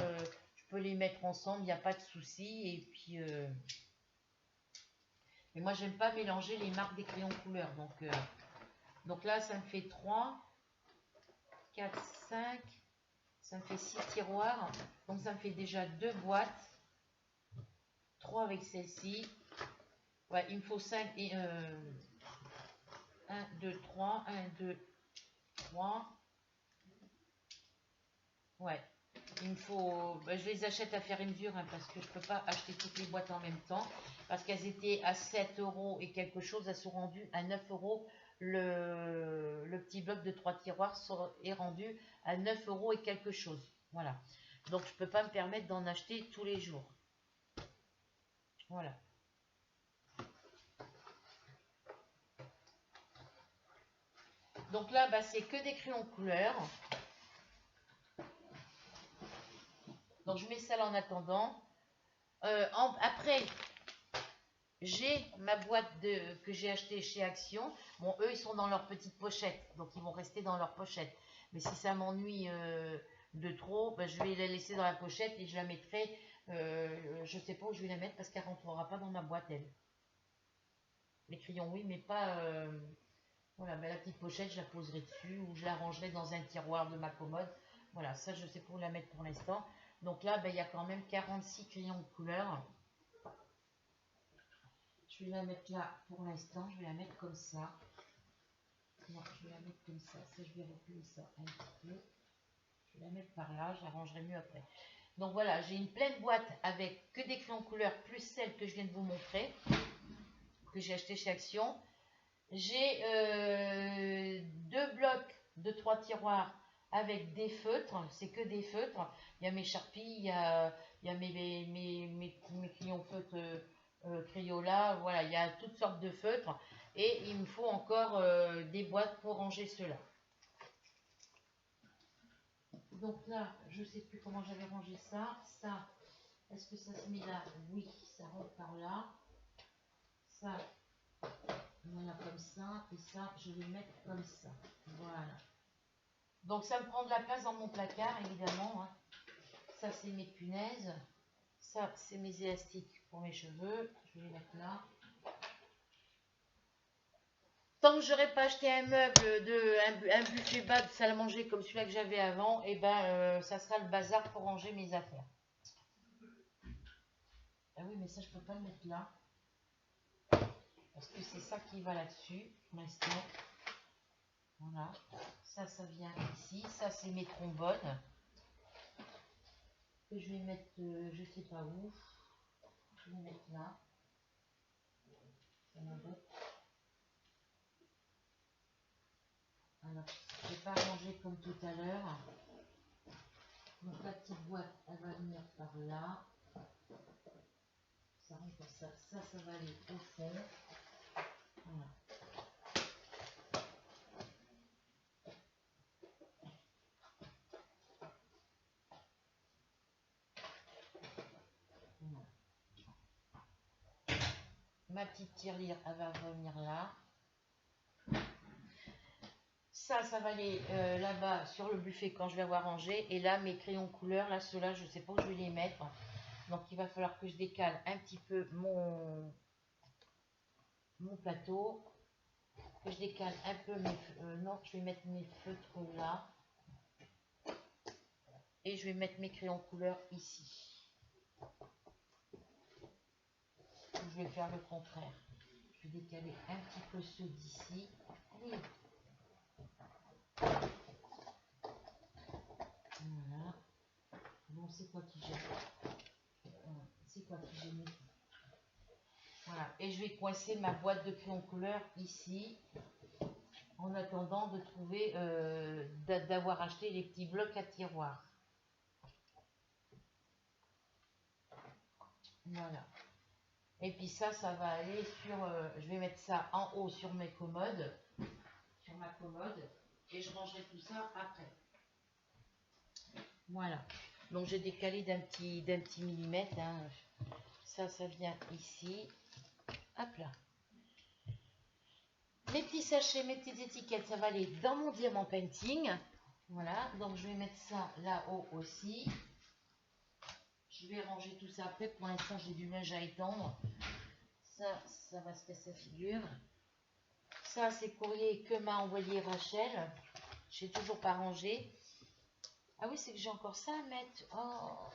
je peux les mettre ensemble, il n'y a pas de souci. Et puis, mais moi, j'aime pas mélanger les marques des crayons couleur. Donc là, ça me fait 3, 4, 5, ça me fait 6 tiroirs. Donc ça me fait déjà 2 boîtes. 3 avec celle-ci. Ouais, il me faut 5 et 1, 2, 3. 1, 2, 3. Ouais. Il me faut. Je les achète à faire une mesure, hein, parce que je ne peux pas acheter toutes les boîtes en même temps. Parce qu'elles étaient à 7 € et quelque chose. Elles sont rendues à 9 €. Le petit bloc de 3 tiroirs est rendu à 9 € et quelque chose. Voilà. Donc je ne peux pas me permettre d'en acheter tous les jours. Voilà. Donc là, c'est que des crayons couleur. Donc je mets ça là en attendant. Après, j'ai ma boîte que j'ai achetée chez Action. Bon, eux, ils sont dans leur petite pochette. Donc ils vont rester dans leur pochette. Mais si ça m'ennuie de trop, je vais la laisser dans la pochette et je la mettrai. Je ne sais pas où je vais la mettre parce qu'elle ne rentrera pas dans ma boîte, elle. Les crayons, oui, mais pas... voilà, la petite pochette, je la poserai dessus ou je la rangerai dans un tiroir de ma commode. Voilà, ça, je sais pas où la mettre pour l'instant. Donc là, il y a quand même 46 crayons de couleur. Je vais la mettre là pour l'instant. Je vais la mettre comme ça. Non, je vais la mettre comme ça. Ça, je vais reculer ça un petit peu. Je vais la mettre par là. Je la rangerai mieux après. Donc voilà, j'ai une pleine boîte avec que des crayons de couleur plus celle que je viens de vous montrer, que j'ai acheté chez Action. J'ai 2 blocs de 3 tiroirs avec des feutres, c'est que des feutres. Il y a mes Sharpies, il y a mes crayons feutres Crayola, voilà, il y a toutes sortes de feutres. Et il me faut encore des boîtes pour ranger cela. Donc là, je ne sais plus comment j'avais rangé ça. Ça, est-ce que ça se met là? Oui, ça rentre par là. Ça, voilà, comme ça. Et ça, je vais mettre comme ça. Voilà. Donc ça me prend de la place dans mon placard, évidemment. Hein. Ça, c'est mes punaises. Ça, c'est mes élastiques pour mes cheveux. Je vais les mettre là. Tant que j'aurais pas acheté un meuble, un buffet bas de salle à manger comme celui-là que j'avais avant, et ça sera le bazar pour ranger mes affaires. Ah oui, mais ça, je peux pas le mettre là. Parce que c'est ça qui va là-dessus, pour l'instant. Voilà. Ça vient ici. Ça, c'est mes trombones. Que je vais mettre, je sais pas où. Je vais mettre là. Ça m'embête. Alors, je vais pas ranger comme tout à l'heure. Donc la petite boîte, elle va venir par là. Ça rentre comme ça. Ça va aller au fond. Voilà. Voilà. Ma petite tirelire, elle va venir là. Ça va aller là-bas sur le buffet quand je vais avoir rangé. Et là, mes crayons couleur, là, ceux-là, je ne sais pas où je vais les mettre. Donc, il va falloir que je décale un petit peu mon plateau. Que je décale un peu mes... non, je vais mettre mes feutres là. Et je vais mettre mes crayons couleur ici. Je vais faire le contraire. Je vais décaler un petit peu ceux d'ici. Oui. Voilà. Bon, c'est quoi qui gêne? C'est quoi qui gêne? Voilà. Et je vais coincer ma boîte de crayons couleur ici. En attendant de trouver, d'avoir acheté les petits blocs à tiroir. Voilà. Et puis ça va aller sur... je vais mettre ça en haut sur mes commodes. Sur ma commode. Et je rangerai tout ça après. Voilà. Donc j'ai décalé d'un petit millimètre. Hein. Ça vient ici. Hop là. Mes petits sachets, mes petites étiquettes, ça va aller dans mon diamant painting. Voilà. Donc je vais mettre ça là-haut aussi. Je vais ranger tout ça après. Pour l'instant, j'ai du linge à étendre. Ça va se casser la figure. Ça, c'est courrier que m'a envoyé Rachel. J'ai toujours pas rangé. Ah oui, c'est que j'ai encore ça à mettre. Oh.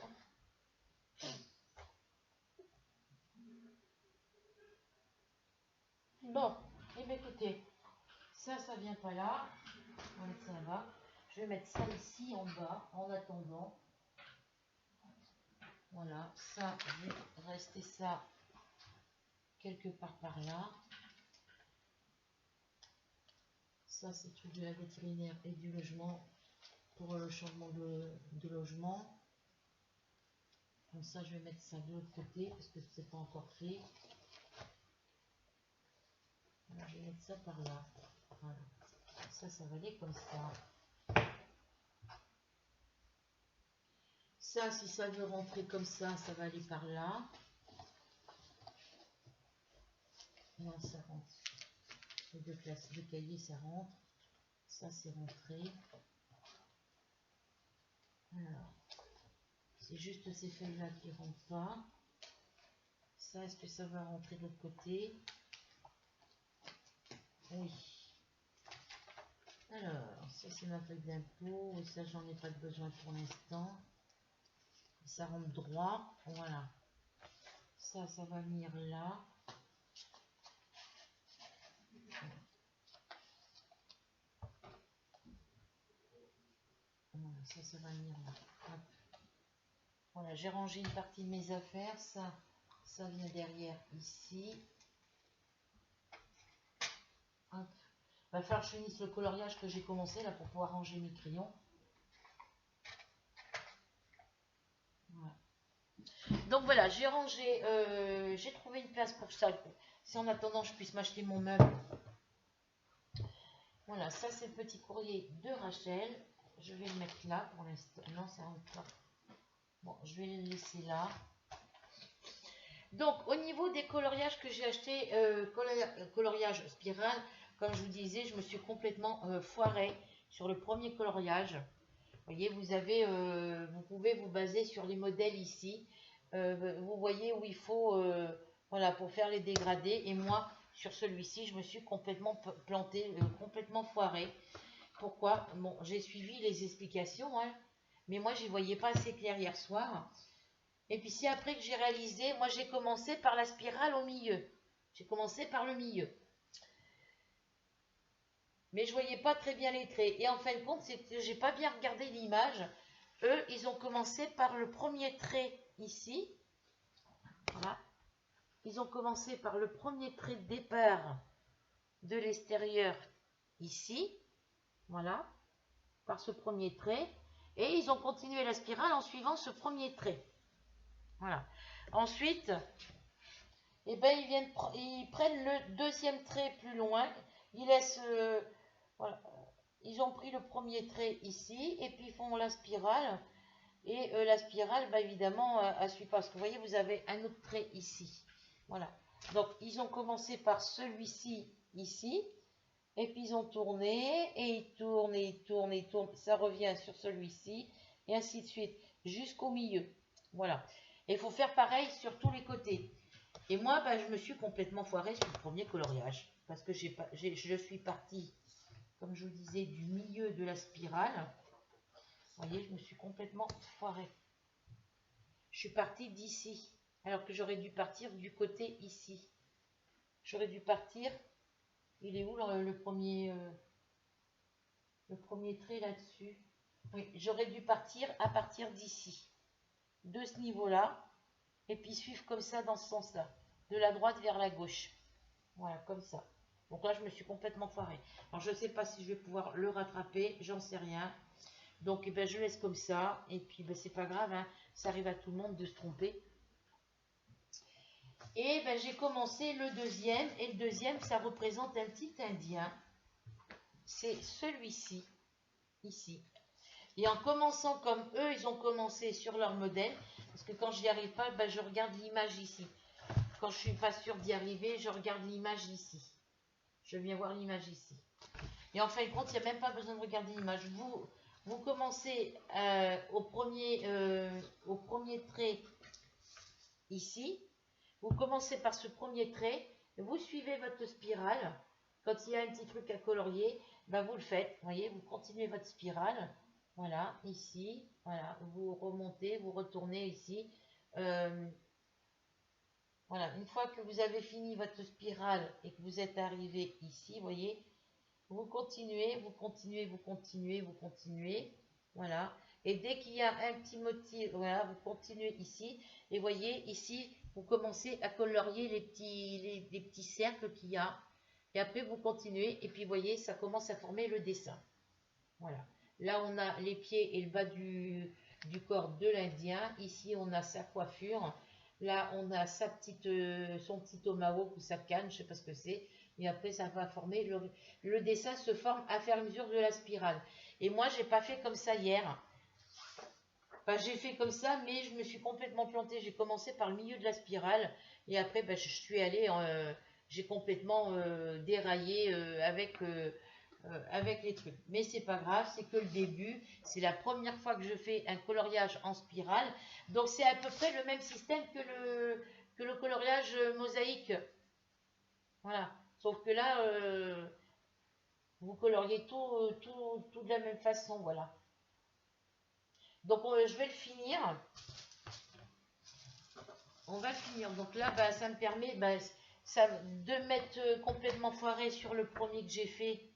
Bon, et bien écoutez, ça vient pas là. On va mettre ça là-bas. Je vais mettre ça ici en bas, en attendant. Voilà, ça, je vais rester ça quelque part par là. Ça, c'est le truc de la vétérinaire et du logement pour le changement de logement. Comme ça, je vais mettre ça de l'autre côté parce que c'est pas encore fait. Alors, je vais mettre ça par là. Voilà. Ça va aller comme ça. Ça, si ça veut rentrer comme ça va aller par là. Non, ça rentre. Les deux cahiers, ça rentre. Ça, c'est rentré. Alors, c'est juste ces feuilles-là qui ne rentrent pas. Ça, est-ce que ça va rentrer de l'autre côté? Oui. Alors, ça, c'est ma feuille d'impôt. Et ça, j'en ai pas besoin pour l'instant. Ça rentre droit. Voilà. Ça va venir là. Voilà, ça va venir là. Hop. Voilà, j'ai rangé une partie de mes affaires. Ça vient derrière ici. Hop. Va falloir que je finisse le coloriage que j'ai commencé là pour pouvoir ranger mes crayons. Voilà. Donc voilà, j'ai rangé, j'ai trouvé une place pour ça. Si en attendant je puisse m'acheter mon meuble. Voilà, ça c'est le petit courrier de Rachel. Je vais le mettre là pour l'instant. Non, ça rentre pas. Bon, je vais le laisser là. Donc au niveau des coloriages que j'ai acheté, coloriage spirale, comme je vous disais, je me suis complètement foirée sur le premier coloriage. Vous voyez, vous pouvez vous baser sur les modèles ici. Vous voyez où il faut, voilà, pour faire les dégradés. Et moi, sur celui-ci, je me suis complètement plantée, complètement foirée. Pourquoi? Bon, j'ai suivi les explications, hein, mais moi, j'y voyais pas assez clair hier soir. Et puis, c'est après que j'ai réalisé, moi, j'ai commencé par la spirale au milieu. J'ai commencé par le milieu. Mais je voyais pas très bien les traits. Et en fin de compte, c'est que j'ai pas bien regardé l'image. Eux, ils ont commencé par le premier trait ici. Voilà. Ils ont commencé par le premier trait de départ de l'extérieur ici. Voilà. Par ce premier trait. Et ils ont continué la spirale en suivant ce premier trait. Voilà. Ensuite, et ben ils prennent le deuxième trait plus loin, ils laissent, voilà, ils ont pris le premier trait ici, et puis ils font la spirale, et la spirale, bah, évidemment, elle suit pas, parce que vous voyez, vous avez un autre trait ici, voilà. Donc, ils ont commencé par celui-ci, ici, et puis ils ont tourné, et ils tournent, et ils tournent, et ils tournent, ça revient sur celui-ci, et ainsi de suite, jusqu'au milieu, voilà. Et il faut faire pareil sur tous les côtés. Et moi, bah, je me suis complètement foirée sur le premier coloriage. Parce que je suis partie, comme je vous disais, du milieu de la spirale. Vous voyez, je me suis complètement foirée. Je suis partie d'ici. Alors que j'aurais dû partir du côté ici. J'aurais dû partir. Il est où le premier trait là-dessus? Oui, j'aurais dû partir à partir d'ici. De ce niveau-là. Et puis suivre comme ça dans ce sens-là. De la droite vers la gauche. Voilà, comme ça. Donc là, je me suis complètement foirée. Alors, je ne sais pas si je vais pouvoir le rattraper, j'en sais rien. Donc, eh ben, je laisse comme ça. Et puis, ben, c'est pas grave, hein, ça arrive à tout le monde de se tromper. Et ben, j'ai commencé le deuxième. Et le deuxième, ça représente un petit indien. C'est celui-ci, ici. Et en commençant comme eux, ils ont commencé sur leur modèle. Parce que quand je n'y arrive pas, ben, je regarde l'image ici. Quand je suis pas sûre d'y arriver, je regarde l'image ici. Je viens voir l'image ici. Et en fin de compte, il n'y a même pas besoin de regarder l'image. Vous commencez au premier trait ici. Vous commencez par ce premier trait. Vous suivez votre spirale. Quand il y a un petit truc à colorier, ben vous le faites. Vous voyez, vous continuez votre spirale. Voilà, ici. Voilà, vous remontez, vous retournez ici. Voilà, une fois que vous avez fini votre spirale et que vous êtes arrivé ici, vous voyez, vous continuez, vous continuez, vous continuez, vous continuez. Voilà. Et dès qu'il y a un petit motif, voilà, vous continuez ici. Et voyez, ici, vous commencez à colorier les petits cercles qu'il y a. Et après, vous continuez. Et puis, voyez, ça commence à former le dessin. Voilà. Là, on a les pieds et le bas du corps de l'Indien. Ici, on a sa coiffure. Là, on a son petit tomahawk ou sa canne, je ne sais pas ce que c'est. Et après, ça va former. Le dessin se forme à faire mesure de la spirale. Et moi, j'ai pas fait comme ça hier. Enfin, j'ai fait comme ça, mais je me suis complètement plantée. J'ai commencé par le milieu de la spirale. Et après, ben, je suis allée, j'ai complètement déraillé avec les trucs. Mais c'est pas grave, c'est que le début. C'est la première fois que je fais un coloriage en spirale. Donc c'est à peu près le même système que le coloriage mosaïque. Voilà. Sauf que là, vous coloriez tout de la même façon. Voilà. Donc je vais le finir. On va finir. Donc là, bah, ça me permet de mettre complètement foiré sur le premier que j'ai fait.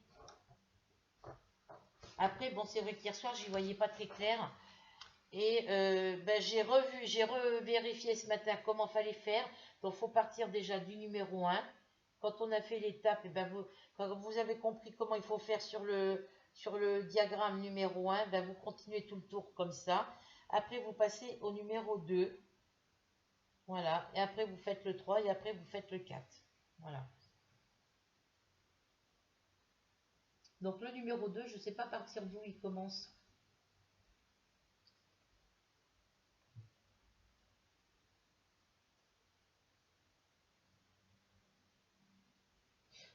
Après, bon, c'est vrai qu'hier soir, j'y voyais pas très clair. Et j'ai revérifié ce matin comment fallait faire. Donc, il faut partir déjà du numéro 1. Quand on a fait l'étape, et quand vous avez compris comment il faut faire sur le diagramme numéro 1, vous continuez tout le tour comme ça. Après, vous passez au numéro 2. Voilà. Et après, vous faites le 3 et après, vous faites le 4. Voilà. Donc, le numéro 2, je ne sais pas à partir d'où il commence.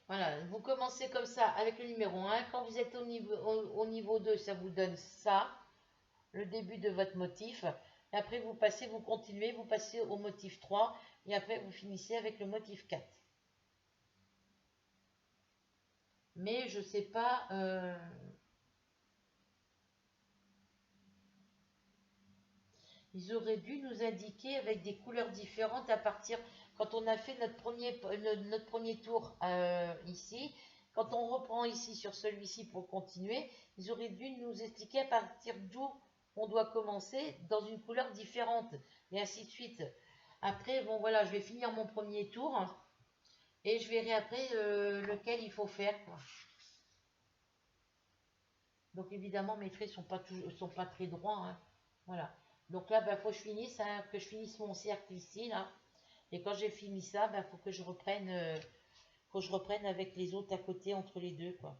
Voilà, vous commencez comme ça avec le numéro 1. Quand vous êtes au niveau 2, ça vous donne ça, le début de votre motif. Et après, vous continuez, vous passez au motif 3. Et après, vous finissez avec le motif 4. Mais je ne sais pas... ils auraient dû nous indiquer avec des couleurs différentes à partir... Quand on a fait notre premier tour ici, quand on reprend ici sur celui-ci pour continuer, ils auraient dû nous expliquer à partir d'où on doit commencer dans une couleur différente et ainsi de suite. Après, bon voilà, je vais finir mon premier tour et je verrai après lequel il faut faire, quoi. Donc évidemment, mes traits sont pas très droits, hein. Voilà. Donc là, faut que je finisse, hein, que je finisse mon cercle ici, là. Et quand j'ai fini ça, ben, faut que je reprenne avec les autres à côté entre les deux, quoi.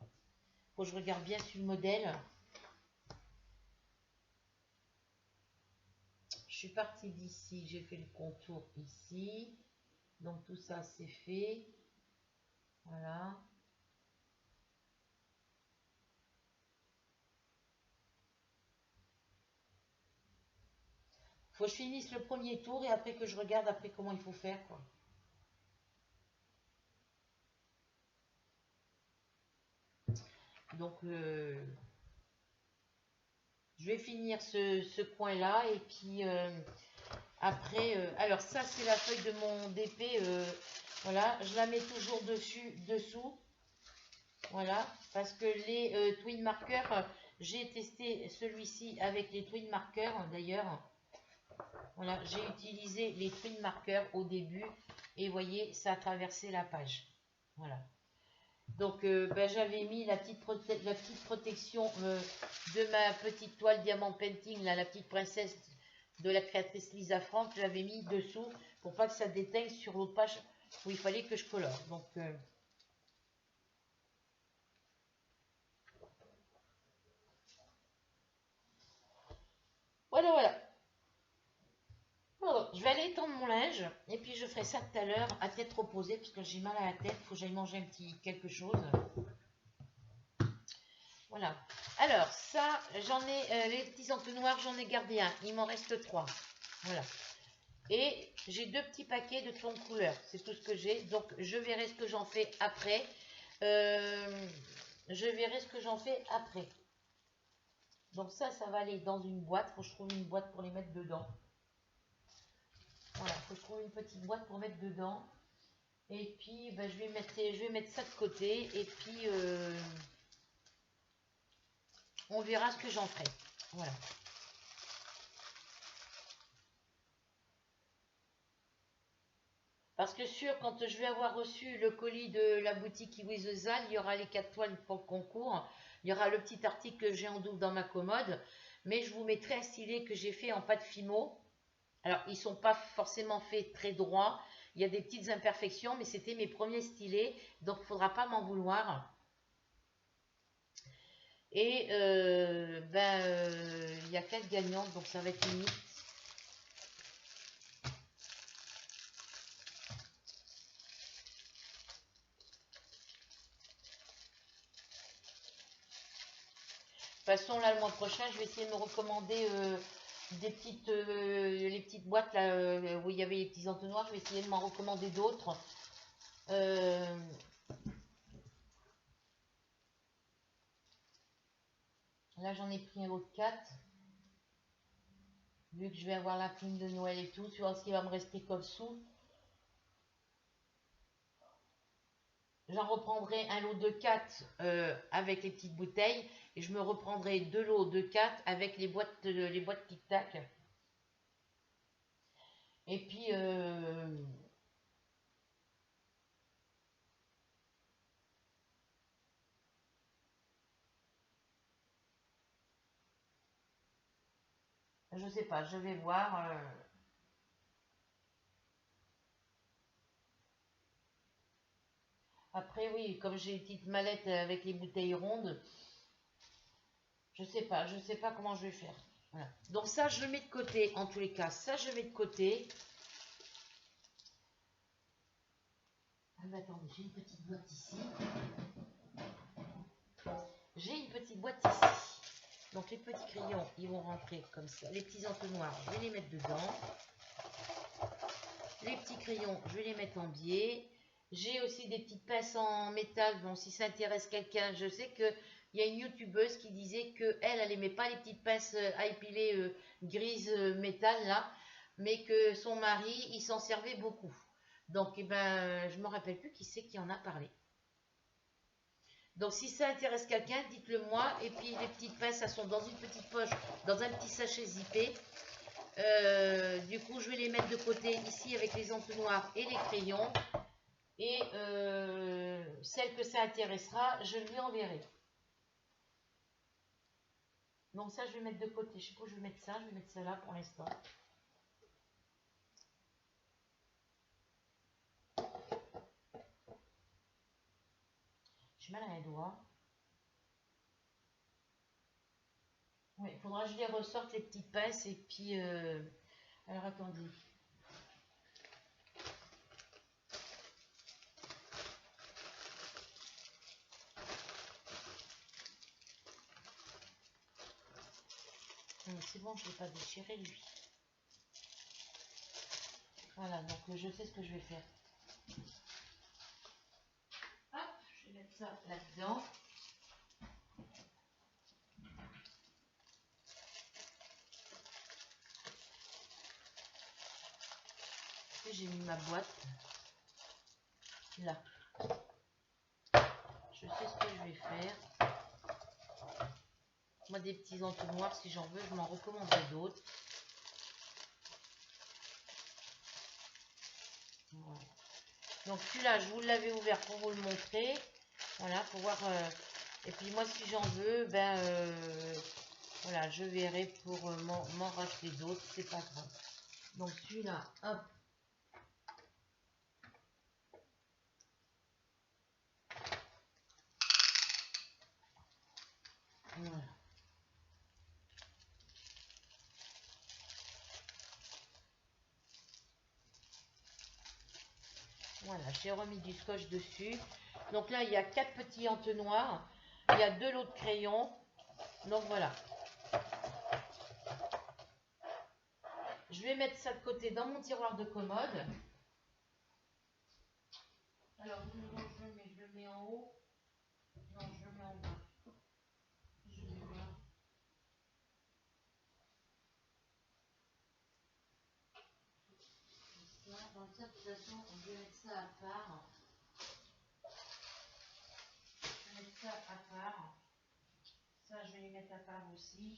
Faut que je regarde bien sur le modèle. Je suis partie d'ici, j'ai fait le contour ici. Donc tout ça c'est fait. Voilà. Faut que je finisse le premier tour et après que je regarde après comment il faut faire, quoi. Donc je vais finir ce coin là et puis après alors ça c'est la feuille de mon DP, voilà, je la mets toujours dessous, voilà, parce que les twin markers, j'ai testé celui-ci avec les twin markers d'ailleurs. Voilà, j'ai utilisé les twin markers au début et vous voyez, ça a traversé la page. Voilà. Donc, ben, j'avais mis la petite protection de ma petite toile diamant painting, là, la petite princesse de la créatrice Lisa Frank. J'avais mis dessous pour pas que ça déteigne sur l'autre page où il fallait que je colore. Donc, voilà, voilà. Bon, je vais aller étendre mon linge et puis je ferai ça tout à l'heure à tête reposée parce que j'ai mal à la tête. Il faut que j'aille manger un petit quelque chose. Voilà. Alors, ça, j'en ai, les petits entonnoirs, j'en ai gardé un. Il m'en reste 3. Voilà. Et j'ai 2 petits paquets de tons de couleur. C'est tout ce que j'ai. Donc, je verrai ce que j'en fais après. Je verrai ce que j'en fais après. Donc, ça va aller dans une boîte. Il faut que je trouve une boîte pour les mettre dedans. Voilà, il faut que je trouve une petite boîte pour mettre dedans. Et puis, ben, je vais mettre ça de côté. Et puis, on verra ce que j'en ferai. Voilà. Parce que sûr, quand je vais avoir reçu le colis de la boutique Iwizezal, il y aura les 4 toiles pour le concours. Il y aura le petit article que j'ai en double dans ma commode. Mais je vous mettrai un stylet que j'ai fait en pâte Fimo. Alors, ils ne sont pas forcément faits très droits. Il y a des petites imperfections, mais c'était mes premiers stylets. Donc, il ne faudra pas m'en vouloir. Et il y a 4 gagnantes, donc ça va être limite. De toute façon, là, le mois prochain, je vais essayer de me recommander les petites boîtes là, où il y avait les petits entonnoirs. Je vais essayer de m'en recommander d'autres. Là, j'en ai pris un autre 4. Vu que je vais avoir la prime de Noël et tout, tu vois ce qui va me rester comme sous. J'en reprendrai un lot de 4 avec les petites bouteilles. Et je me reprendrai 2 lots de 4 avec les boîtes Tic Tac. Et puis, je sais pas, je vais voir. Après, oui, comme j'ai une petite mallette avec les bouteilles rondes, je sais pas comment je vais faire. Voilà. Donc ça, je le mets de côté, en tous les cas. Ça, je mets de côté. Ah, mais attendez, j'ai une petite boîte ici. J'ai une petite boîte ici. Donc les petits crayons, ils vont rentrer comme ça. Les petits entonnoirs, je vais les mettre dedans. Les petits crayons, je vais les mettre en biais. J'ai aussi des petites pinces en métal. Bon, si ça intéresse quelqu'un, je sais qu'il y a une youtubeuse qui disait qu'elle n'aimait pas les petites pinces à épiler grises métal là, mais que son mari, il s'en servait beaucoup. Donc, eh ben, je ne me rappelle plus qui c'est qui en a parlé. Donc, si ça intéresse quelqu'un, dites-le moi. Et puis, les petites pinces, elles sont dans une petite poche, dans un petit sachet zippé. Du coup, je vais les mettre de côté ici avec les entonnoirs et les crayons. Et celle que ça intéressera, je lui enverrai. Donc ça, je vais mettre de côté. Je sais pas où je vais mettre ça. Je vais mettre ça là pour l'instant. J'ai mal à un doigt. Oui, il faudra que je les ressorte les petites pinces et puis... Alors attendez. C'est bon, je ne l'ai pas déchiré lui. Voilà, donc je sais ce que je vais faire. Hop, je vais mettre ça là-dedans. J'ai mis ma boîte là. Je sais ce que je vais faire. Moi, des petits entonnoirs, si j'en veux, je m'en recommanderais d'autres. Voilà. Donc celui-là, je vous l'avais ouvert pour vous le montrer. Voilà, pour voir. Et puis moi, si j'en veux, ben voilà, je verrai pour m'en racheter d'autres. C'est pas grave. Donc celui-là, hop. Voilà. Voilà, j'ai remis du scotch dessus. Donc là, il y a 4 petits entonnoirs. Il y a 2 lots de crayons. Donc voilà. Je vais mettre ça de côté dans mon tiroir de commode. Alors, je le mets en haut. Non, je le mets en bas. Je vais voir. Dans ça, de toute façon, je vais mettre ça à part. Je vais mettre ça à part. Ça, je vais les mettre à part aussi.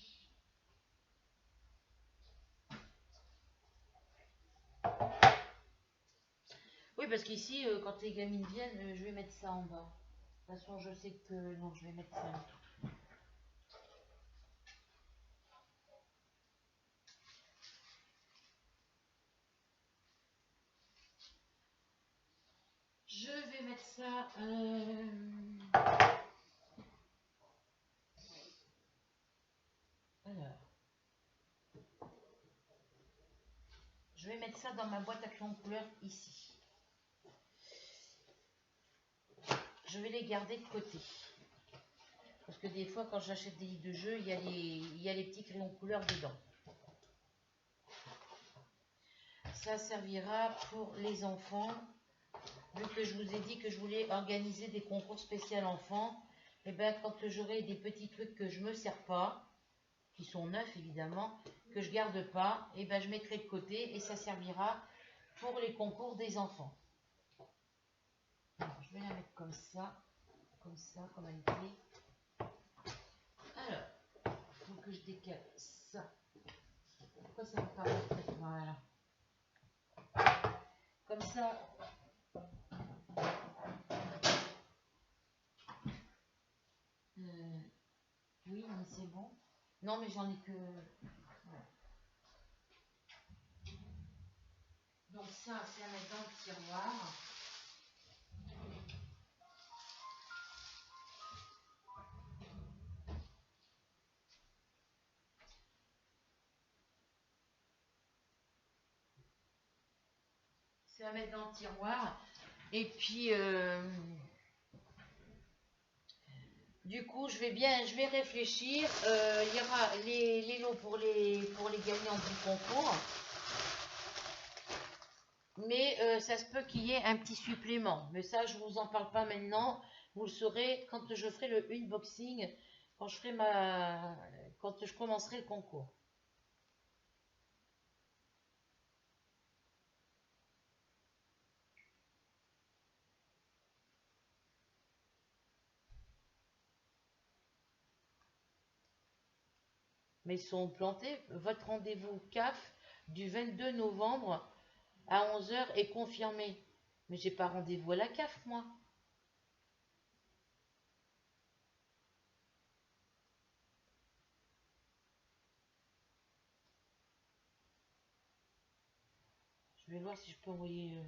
Oui, parce qu'ici, quand les gamines viennent, je vais mettre ça en bas. De toute façon, je sais que... Non, je vais mettre ça. Je vais mettre ça... Alors... Je vais mettre ça dans ma boîte à crayons couleur ici. Je vais les garder de côté. Parce que des fois, quand j'achète des livres de jeux, il y a les petits crayons couleur dedans. Ça servira pour les enfants. Vu que je vous ai dit que je voulais organiser des concours spéciaux enfants, et bien quand j'aurai des petits trucs que je ne me sers pas, qui sont neufs évidemment, que je garde pas, et ben je mettrai de côté et ça servira pour les concours des enfants. Alors, je vais la mettre comme ça, comme elle était. Alors, il faut que je décale ça. Pourquoi ça ne va pas rentrer? Voilà. Comme ça. Oui, mais c'est bon. Non, mais j'en ai que... Voilà. Donc ça, c'est à mettre dans le tiroir. C'est à mettre dans le tiroir. Et puis, du coup, je vais réfléchir. Il y aura les lots pour les gagnants du concours. Mais ça se peut qu'il y ait un petit supplément. Mais ça, je ne vous en parle pas maintenant. Vous le saurez quand je ferai le unboxing, quand je commencerai le concours. Mais ils sont plantés. Votre rendez-vous CAF du 22 novembre à 11 h est confirmé. Mais j'ai pas rendez-vous à la CAF, moi. Je vais voir si je peux envoyer...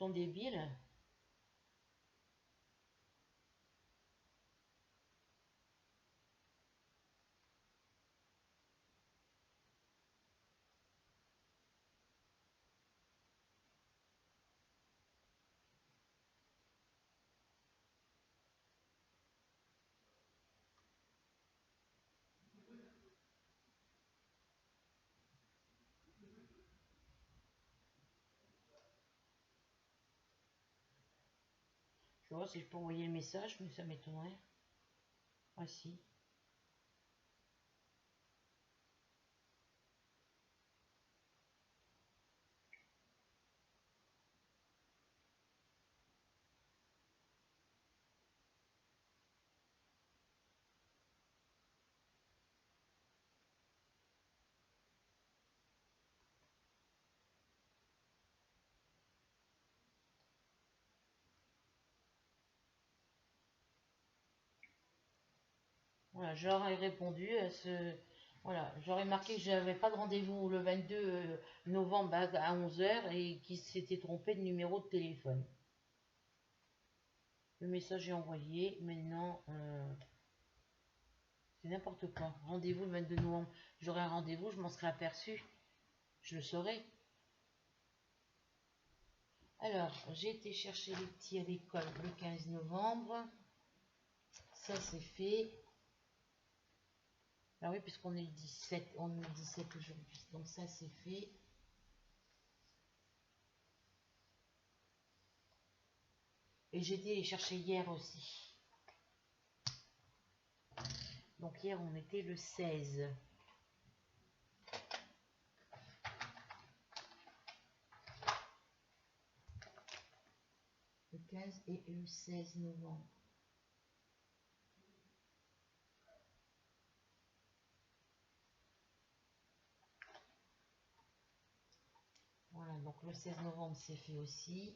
sont débiles. Je vois si je peux envoyer le message, mais ça m'étonnerait. Ah si. Voilà, j'aurais répondu à ce... Voilà, j'aurais marqué que j'avais pas de rendez-vous le 22 novembre à 11 h et qu'il s'était trompé de numéro de téléphone. Le message est envoyé. Maintenant, c'est n'importe quoi. Rendez-vous le 22 novembre. J'aurai un rendez-vous, je m'en serais aperçu. Je le saurais. Alors, j'ai été chercher les petits à l'école le 15 novembre. Ça, c'est fait. Ah oui, puisqu'on est le 17, on est le 17 aujourd'hui. Donc ça, c'est fait. Et j'ai été les chercher hier aussi. Donc hier, on était le 16. Le 15 et le 16 novembre. Voilà, donc le 16 novembre, c'est fait aussi.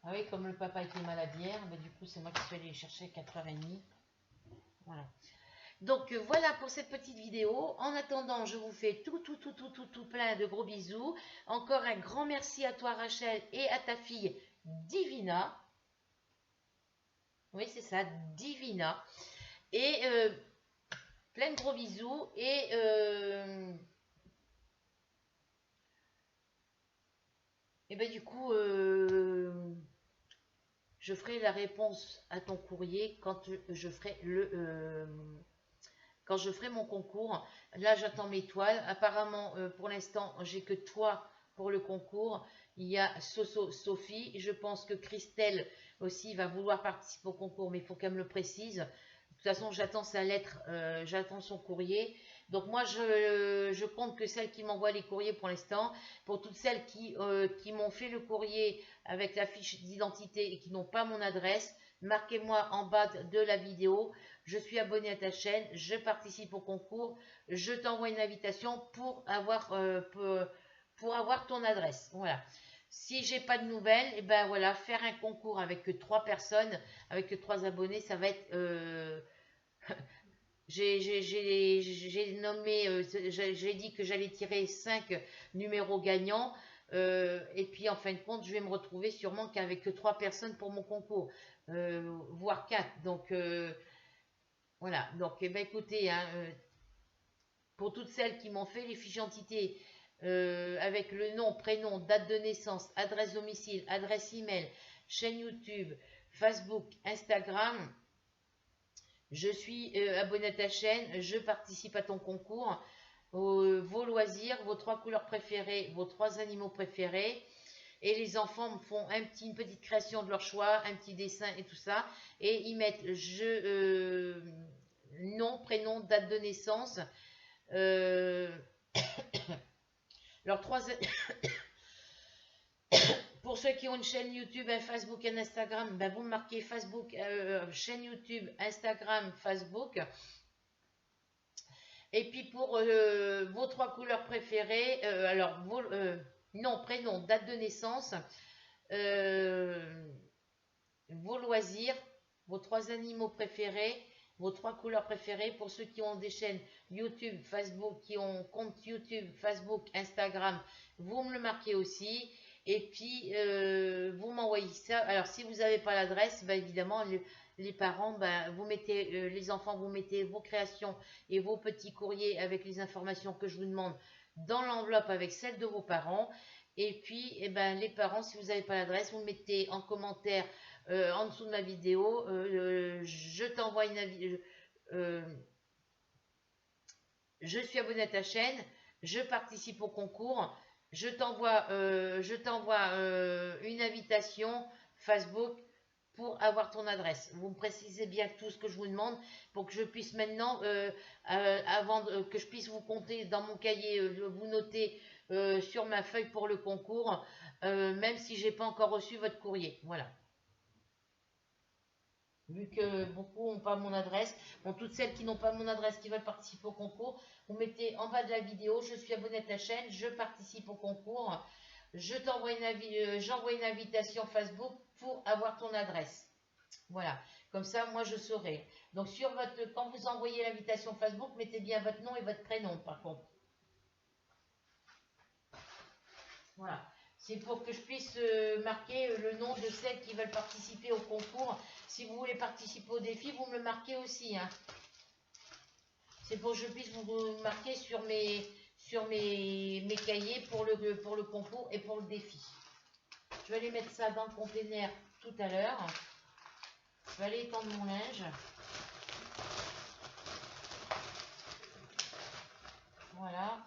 Ah oui, comme le papa était malade hier, bah, du coup, c'est moi qui suis allée les chercher à 4h30. Voilà. Donc voilà pour cette petite vidéo. En attendant, je vous fais tout plein de gros bisous. Encore un grand merci à toi Rachel et à ta fille Divina. Oui, c'est ça, Divina. Et plein de gros bisous. Et ben du coup, je ferai la réponse à ton courrier quand je ferai quand je ferai mon concours. Là, j'attends mes toiles. Apparemment, pour l'instant, j'ai que toi pour le concours. Il y a Sophie. Je pense que Christelle aussi va vouloir participer au concours, mais il faut qu'elle me le précise. De toute façon, j'attends sa lettre, j'attends son courrier. Donc moi, je compte que celles qui m'envoient les courriers pour l'instant. Pour toutes celles qui m'ont fait le courrier avec la fiche d'identité et qui n'ont pas mon adresse, marquez-moi en bas de la vidéo. Je suis abonné à ta chaîne, je participe au concours, je t'envoie une invitation pour avoir ton adresse. Voilà. Si j'ai pas de nouvelles, et ben voilà, faire un concours avec que 3 personnes, avec que 3 abonnés, ça va être... j'ai nommé, j'ai dit que j'allais tirer 5 numéros gagnants. Et puis en fin de compte, je vais me retrouver sûrement qu'avec que 3 personnes pour mon concours, voire 4. Donc voilà. Donc eh ben, écoutez, hein, pour toutes celles qui m'ont fait les fiches d'identité avec le nom, prénom, date de naissance, adresse domicile, adresse email, chaîne YouTube, Facebook, Instagram. Je suis abonné à ta chaîne, je participe à ton concours, vos loisirs, vos 3 couleurs préférées, vos 3 animaux préférés. Et les enfants me font une petite création de leur choix, un petit dessin et tout ça. Et ils mettent nom, prénom, date de naissance. Leurs 3... Pour ceux qui ont une chaîne YouTube, un Facebook, un Instagram, ben vous marquez Facebook, chaîne YouTube, Instagram, Facebook. Et puis pour vos 3 couleurs préférées, alors nom, prénom, date de naissance, vos loisirs, vos 3 animaux préférés, vos 3 couleurs préférées. Pour ceux qui ont des chaînes YouTube, Facebook, qui ont compte YouTube, Facebook, Instagram, vous me le marquez aussi. Et puis, vous m'envoyez ça. Alors, si vous n'avez pas l'adresse, bah, évidemment, les parents, bah, vous mettez, les enfants, vous mettez vos créations et vos petits courriers avec les informations que je vous demande dans l'enveloppe avec celle de vos parents. Et puis, eh ben, les parents, si vous n'avez pas l'adresse, vous mettez en commentaire en dessous de ma vidéo. Je t'envoie une je suis abonné à ta chaîne, je participe au concours, je t'envoie une invitation Facebook pour avoir ton adresse. Vous me précisez bien tout ce que je vous demande pour que je puisse maintenant, avant que je puisse vous compter dans mon cahier, vous noter sur ma feuille pour le concours, même si j'ai pas encore reçu votre courrier. Voilà. Vu que beaucoup n'ont pas mon adresse. Bon, toutes celles qui n'ont pas mon adresse, qui veulent participer au concours, vous mettez en bas de la vidéo, je suis abonné à ta chaîne, je participe au concours, j'envoie une invitation Facebook pour avoir ton adresse. Voilà, comme ça, moi, je saurai. Donc, quand vous envoyez l'invitation Facebook, mettez bien votre nom et votre prénom, par contre. Voilà. C'est pour que je puisse marquer le nom de celles qui veulent participer au concours. Si vous voulez participer au défi, vous me le marquez aussi. Hein. C'est pour que je puisse vous marquer sur mes cahiers pour le concours et pour le défi. Je vais aller mettre ça dans le container tout à l'heure. Je vais aller étendre mon linge. Voilà.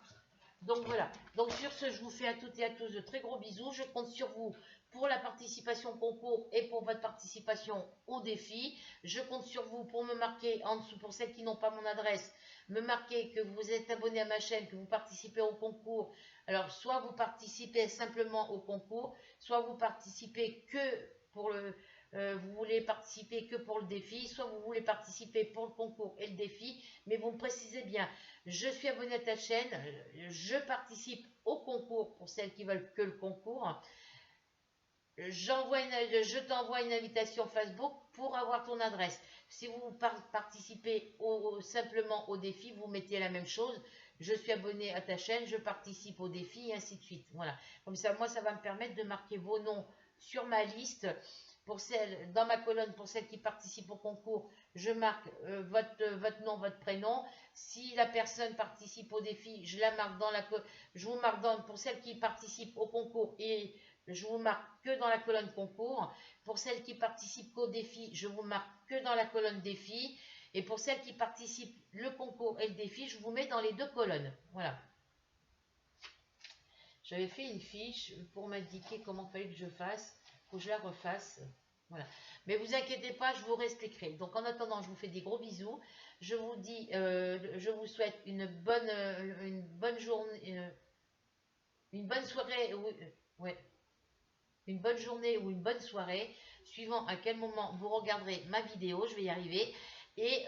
Donc voilà. Donc sur ce, je vous fais à toutes et à tous de très gros bisous. Je compte sur vous pour la participation au concours et pour votre participation au défi. Je compte sur vous pour me marquer en dessous, pour celles qui n'ont pas mon adresse, me marquer que vous êtes abonné à ma chaîne, que vous participez au concours. Alors soit vous participez simplement au concours, soit vous participez que pour vous voulez participer que pour le défi, soit vous voulez participer pour le concours et le défi, mais vous me précisez bien, je suis abonné à ta chaîne, je participe au concours pour celles qui veulent que le concours, je t'envoie une invitation Facebook pour avoir ton adresse. Si vous participez simplement au défi, vous mettez la même chose, je suis abonné à ta chaîne, je participe au défi et ainsi de suite. Voilà, comme ça moi ça va me permettre de marquer vos noms sur ma liste. Dans ma colonne, pour celles qui participent au concours, je marque votre nom, votre prénom. Si la personne participe au défi, je la marque je vous marque pour celles qui participent au concours et je vous marque que dans la colonne concours. Pour celles qui participent qu'au défi, je vous marque que dans la colonne défi. Et pour celles qui participent le concours et le défi, je vous mets dans les deux colonnes. Voilà. J'avais fait une fiche pour m'indiquer comment il fallait que je fasse. Faut que je la refasse. Voilà. Mais vous inquiétez pas, je vous réexpliquerai. Donc en attendant, je vous fais des gros bisous. Je vous dis, je vous souhaite une bonne journée, une bonne soirée, ouais, une bonne journée ou une bonne soirée, suivant à quel moment vous regarderez ma vidéo. Je vais y arriver. Et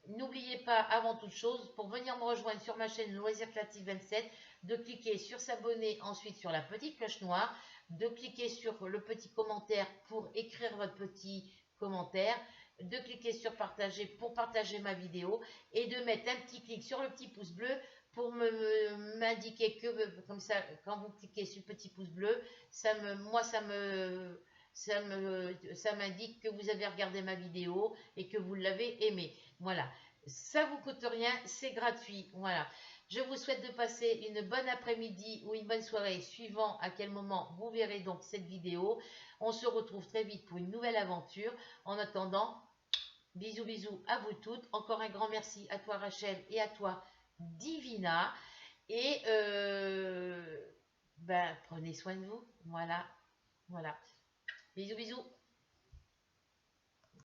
n'oubliez pas, avant toute chose, pour venir me rejoindre sur ma chaîne Loisirs Créatifs 27, de cliquer sur s'abonner, ensuite sur la petite cloche noire, de cliquer sur le petit commentaire pour écrire votre petit commentaire, de cliquer sur partager pour partager ma vidéo et de mettre un petit clic sur le petit pouce bleu pour m'indiquer que, comme ça, quand vous cliquez sur le petit pouce bleu, ça m'indique que vous avez regardé ma vidéo et que vous l'avez aimée. Voilà, ça vous coûte rien, c'est gratuit. Voilà, je vous souhaite de passer une bonne après-midi ou une bonne soirée, suivant à quel moment vous verrez donc cette vidéo. On se retrouve très vite pour une nouvelle aventure. En attendant, bisous bisous à vous toutes. Encore un grand merci à toi Rachel et à toi Divina. Et prenez soin de vous. Voilà, voilà. Bisous bisous.